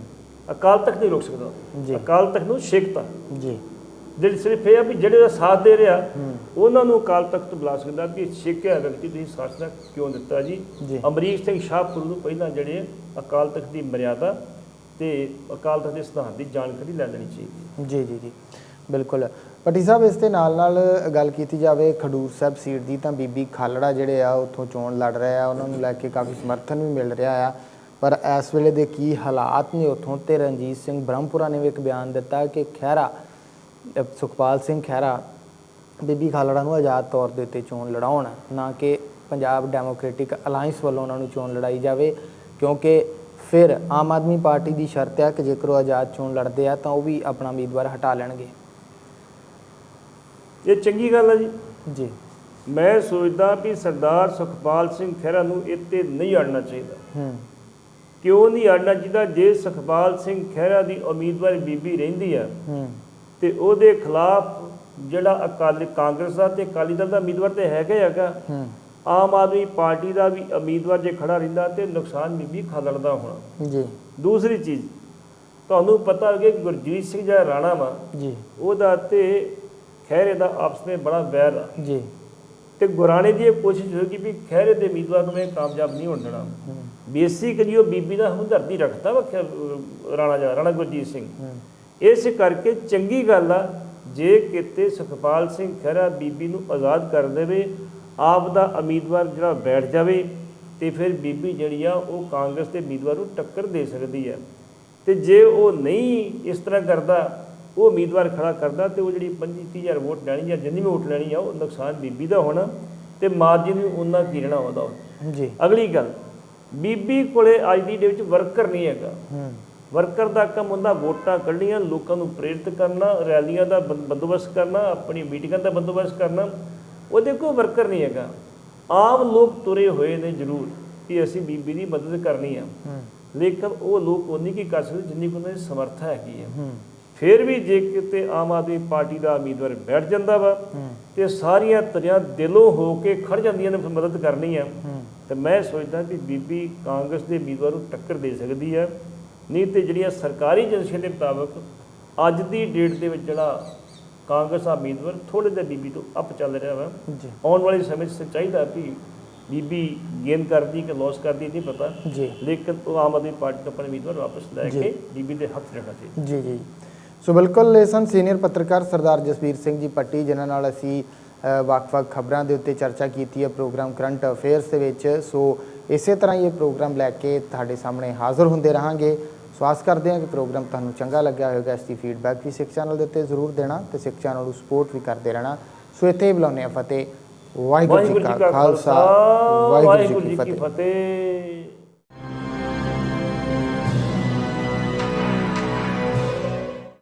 Speaker 2: ਅਕਾਲ ਤਖਤ ਨਹੀਂ ਰੋਕ ਸਕਦਾ, ਅਕਾਲ ਤਖਤ ਨੂੰ ਛੇਕਤਾ ਜੀ। ਜਿਹੜੀ ਸਿਰਫ ਇਹ ਆ ਵੀ ਜਿਹੜੇ ਦਾ ਸਾਥ ਦੇ ਰਿਹਾ ਉਹਨਾਂ ਨੂੰ ਅਕਾਲ ਤਖਤ ਬੁਲਾ ਸਕਦਾ ਵੀ ਛੇਕਿਆ ਵਿਅਕਤੀ ਤੁਸੀਂ ਸਾਥ ਦਾ ਕਿਉਂ ਦਿੱਤਾ ਜੀ। ਅਮਰੀਕ ਸਿੰਘ ਸ਼ਾਹਪੁਰ ਨੂੰ ਪਹਿਲਾਂ ਜਿਹੜੇ ਅਕਾਲ ਤਖਤ ਦੀ ਮਰਿਆਦਾ ਤੇ ਅਕਾਲ ਤਖਤ ਦੇ ਸਿਧਾਂਤ ਦੀ ਜਾਣਕਾਰੀ ਲੈ ਲੈਣੀ ਚਾਹੀਦੀ ਜੀ। ਜੀ ਜੀ ਬਿਲਕੁਲ। ਭੱਟੀ ਸਾਹਿਬ, ਇਸ ਦੇ ਨਾਲ ਗੱਲ ਕੀਤੀ ਜਾਵੇ ਖਡੂਰ ਸਾਹਿਬ ਸੀਟ ਦੀ, ਤਾਂ ਬੀਬੀ ਖਾਲੜਾ ਜਿਹੜੇ ਆ ਉੱਥੋਂ ਚੋਣ ਲੜ ਰਹੇ ਆ, ਉਹਨਾਂ ਨੂੰ ਲੈ ਕੇ ਕਾਫੀ ਸਮਰਥਨ ਵੀ ਮਿਲ ਰਿਹਾ ਆ, ਪਰ ਇਸ ਵੇਲੇ ਦੇ ਕੀ ਹਾਲਾਤ ਨੇ ਉੱਥੋਂ, ਤੇ ਰਣਜੀਤ ਸਿੰਘ ਬ੍ਰਹਮਪੁਰਾ ਨੇ ਵੀ ਇੱਕ ਬਿਆਨ ਦਿੱਤਾ ਕਿ ਖਹਿਰਾ, ਸੁਖਪਾਲ ਸਿੰਘ ਖਹਿਰਾ ਬੀਬੀ ਖਾਲੜਾ ਨੂੰ ਆਜ਼ਾਦ ਤੌਰ ਦੇ ਉੱਤੇ ਚੋਣ ਲੜਾਉਣ, ਨਾ ਕਿ ਪੰਜਾਬ ਡੈਮੋਕ੍ਰੈਟਿਕ ਅਲਾਇੰਸ ਵੱਲੋਂ ਉਹਨਾਂ ਨੂੰ ਚੋਣ ਲੜਾਈ ਜਾਵੇ, ਕਿਉਂਕਿ ਫਿਰ ਆਮ ਆਦਮੀ ਪਾਰਟੀ ਦੀ ਸ਼ਰਤ ਹੈ ਕਿ ਜੇਕਰ ਉਹ ਆਜ਼ਾਦ ਚੋਣ ਲੜਦੇ ਆ ਤਾਂ ਉਹ ਵੀ ਆਪਣਾ ਉਮੀਦਵਾਰ ਹਟਾ ਲੈਣਗੇ। ਇਹ ਚੰਗੀ ਗੱਲ ਹੈ ਜੀ।
Speaker 1: ਜੀ,
Speaker 2: ਮੈਂ ਸੋਚਦਾ ਵੀ ਸਰਦਾਰ ਸੁਖਪਾਲ ਸਿੰਘ ਖਹਿਰਾ ਨੂੰ ਇੱਥੇ ਨਹੀਂ ਅੜਨਾ ਚਾਹੀਦਾ। ਕਿਉਂ ਨਹੀਂ ਅੜਨਾ ਚਾਹੀਦਾ? ਜੇ ਸੁਖਪਾਲ ਸਿੰਘ ਖਹਿਰਾ ਦੀ ਉਮੀਦਵਾਰ ਬੀਬੀ ਰਹਿੰਦੀ ਆ ਤੇ ਉਹਦੇ ਖਿਲਾਫ ਜਿਹੜਾ ਕਾਂਗਰਸ ਦਾ ਤੇ ਅਕਾਲੀ ਦਲ ਦਾ ਉਮੀਦਵਾਰ ਤੇ ਹੈਗਾ, ਆਮ ਆਦਮੀ ਪਾਰਟੀ ਦਾ ਵੀ ਉਮੀਦਵਾਰ ਜੇ ਖੜਾ ਰਹਿੰਦਾ ਤੇ ਨੁਕਸਾਨ ਬੀਬੀ ਖਾਲੜ ਦਾ ਹੋਣਾ ਜੀ। ਦੂਸਰੀ ਚੀਜ਼, ਤੁਹਾਨੂੰ ਪਤਾ ਹੋਵੇ ਕਿ ਗੁਰਜੀਤ ਸਿੰਘ ਜਿਹੜਾ ਰਾਣਾ ਵਾ ਜੀ, ਉਹਦਾ ਤੇ ਖਹਿਰੇ ਦਾ ਆਪਸ ਵਿੱਚ ਬੜਾ ਵੈਰ ਆ ਜੀ। ਤੇ ਗੁਰਾਣੇ ਦੀ ਇਹ ਕੋਸ਼ਿਸ਼ ਹੋਏਗੀ ਵੀ ਖਹਿਰੇ ਦੇ ਉਮੀਦਵਾਰ ਨੂੰ ਇਹ ਕਾਮਯਾਬ ਨਹੀਂ ਹੋਣ ਦੇਣਾ। ਬੇਸਿਕਲੀ ਉਹ ਬੀਬੀ ਦਾ ਹਮਦਰਦੀ ਰੱਖਦਾ ਵਾ ਰਾਣਾ ਗੁਰਜੀਤ ਸਿੰਘ। ਇਸ ਕਰਕੇ ਚੰਗੀ ਗੱਲ ਆ ਜੇ ਕਿਤੇ ਸੁਖਪਾਲ ਸਿੰਘ ਖਹਿਰਾ ਬੀਬੀ ਨੂੰ ਆਜ਼ਾਦ ਕਰ ਦੇਵੇ, ਆਪ ਦਾ ਉਮੀਦਵਾਰ ਜਿਹੜਾ ਬੈਠ ਜਾਵੇ, ਤੇ ਫਿਰ ਬੀਬੀ ਜਿਹੜੀ ਆ ਉਹ ਕਾਂਗਰਸ ਦੇ ਉਮੀਦਵਾਰ ਨੂੰ ਟੱਕਰ ਦੇ ਸਕਦੀ ਹੈ। ਤੇ ਜੇ ਉਹ ਨਹੀਂ ਇਸ ਤਰ੍ਹਾਂ ਕਰਦਾ, ਉਹ ਉਮੀਦਵਾਰ ਖੜਾ ਕਰਦਾ, ਤੇ ਉਹ ਜਿਹੜੀ 25-30 ਵੋਟ ਲੈਣੀ ਜਾਂ ਜਿੰਨੀ ਵੀ ਵੋਟ ਲੈਣੀ ਆ ਉਹ ਨੁਕਸਾਨ ਬੀਬੀ ਦਾ ਹੋਣਾ ਤੇ ਮਾਰਜਿਨ ਵੀ ਉਹਨਾਂ ਕੀ ਰਹਿਣਾ ਉਹਦਾ ਜੀ। ਅਗਲੀ ਗੱਲ, ਬੀਬੀ ਕੋਲੇ ਅੱਜ ਦੀ ਡੇਟ ਵਿੱਚ ਵਰਕਰ ਨਹੀਂ ਹੈਗਾ। ਵਰਕਰ ਦਾ ਕੰਮ ਹੁੰਦਾ ਵੋਟਾਂ ਕੱਢਣੀਆਂ, ਲੋਕਾਂ ਨੂੰ ਪ੍ਰੇਰਿਤ ਕਰਨਾ, ਰੈਲੀਆਂ ਦਾ ਬੰਦੋਬਸਤ ਕਰਨਾ, ਆਪਣੀ ਮੀਟਿੰਗਾਂ ਦਾ ਬੰਦੋਬਸਤ ਕਰਨਾ। ਉਹਦੇ ਕੋਲ ਵਰਕਰ ਨਹੀਂ ਹੈਗਾ। ਆਮ ਲੋਕ ਤੁਰੇ ਹੋਏ ਨੇ ਜ਼ਰੂਰ ਕਿ ਅਸੀਂ ਬੀਬੀ ਦੀ ਮਦਦ ਕਰਨੀ ਆ, ਲੇਕਿਨ ਉਹ ਲੋਕ ਉਨੀ ਕੀ ਕਰ ਸਕਦੇ ਜਿੰਨੀ ਉਹਨਾਂ ਦੀ ਸਮਰੱਥਾ ਹੈਗੀ ਆ। ਫਿਰ ਵੀ ਜੇ ਕਿਤੇ ਆਮ ਆਦਮੀ ਪਾਰਟੀ ਦਾ ਉਮੀਦਵਾਰ ਬੈਠ ਜਾਂਦਾ ਵਾ ਤੇ ਸਾਰੀਆਂ ਧਿਰਾਂ ਦਿਲੋਂ ਹੋ ਕੇ ਖੜ ਜਾਂਦੀਆਂ ਨੇ ਮਦਦ ਕਰਨੀ ਆ, ਤੇ ਮੈਂ ਸੋਚਦਾ ਕਿ ਬੀਬੀ ਕਾਂਗਰਸ ਦੇ ਉਮੀਦਵਾਰ ਨੂੰ ਟੱਕਰ ਦੇ ਸਕਦੀ ਹੈ। ਨਹੀਂ ਤੇ ਜਿਹੜੀਆਂ ਸਰਕਾਰੀ ਏਜੰਸੀਆਂ ਦੇ ਮੁਤਾਬਕ ਅੱਜ ਦੀ ਡੇਟ ਦੇ ਵਿੱਚ ਜਿਹੜਾ ਕਾਂਗਰਸ ਦਾ ਉਮੀਦਵਾਰ ਥੋੜ੍ਹੇ ਜਿਹਾ ਬੀਬੀ ਤੋਂ ਅੱਪ ਚੱਲ ਰਿਹਾ ਵਾ। ਆਉਣ ਵਾਲੇ ਸਮੇਂ 'ਚ ਚਾਹੀਦਾ ਵੀ ਬੀਬੀ ਗੇਨ ਕਰਦੀ ਕਿ ਲੋਸ ਕਰਦੀ ਨਹੀਂ ਪਤਾ, ਲੇਕਿਨ ਉਹ ਆਮ ਆਦਮੀ ਪਾਰਟੀ ਤੋਂ ਆਪਣੇ ਉਮੀਦਵਾਰ ਵਾਪਸ ਲੈ ਕੇ ਬੀਬੀ ਦੇ ਹੱਥ ਰੱਖਣਾ ਚਾਹੀਦਾ। ਜੀ।
Speaker 1: ਸੋ ਬਿਲਕੁਲ ਇਹ ਸਨ ਸੀਨੀਅਰ ਪੱਤਰਕਾਰ ਸਰਦਾਰ ਜਸਵੀਰ ਸਿੰਘ ਜੀ ਪੱਟੀ, ਜਿਨ੍ਹਾਂ ਨਾਲ ਅਸੀਂ ਵੱਖ-ਵੱਖ ਖਬਰਾਂ ਦੇ ਉੱਤੇ ਚਰਚਾ ਕੀਤੀ ਹੈ ਪ੍ਰੋਗਰਾਮ ਕਰੰਟ ਅਫੇਅਰਸ ਦੇ ਵਿੱਚ। ਸੋ ਇਸੇ ਤਰ੍ਹਾਂ ਹੀ ਇਹ ਪ੍ਰੋਗਰਾਮ ਲੈ ਕੇ ਤੁਹਾਡੇ ਸਾਹਮਣੇ ਹਾਜ਼ਰ ਹੁੰਦੇ ਰਹਾਂਗੇ। ਸੋ ਆਸ ਕਰਦੇ ਹਾਂ ਕਿ ਪ੍ਰੋਗਰਾਮ ਤੁਹਾਨੂੰ ਚੰਗਾ ਲੱਗਿਆ ਹੋਵੇਗਾ। ਇਸ ਦੀ ਫੀਡਬੈਕ ਵੀ ਸਿੱਖ ਚੈਨਲ ਦੇ ਉੱਤੇ ਜ਼ਰੂਰ ਦੇਣਾ ਤੇ ਸਿੱਖ ਚੈਨਲ ਨੂੰ ਸਪੋਰਟ ਵੀ ਕਰਦੇ ਰਹਿਣਾ। ਸੋ ਇੱਥੇ ਹੀ ਬੁਲਾਉਂਦੇ ਹਾਂ ਫਤਿਹ। ਵਾਹਿਗੁਰੂ ਜੀ ਕਾ ਖਾਲਸਾ, ਵਾਹਿਗੁਰੂ ਜੀ ਕੀ ਫਤਿਹ।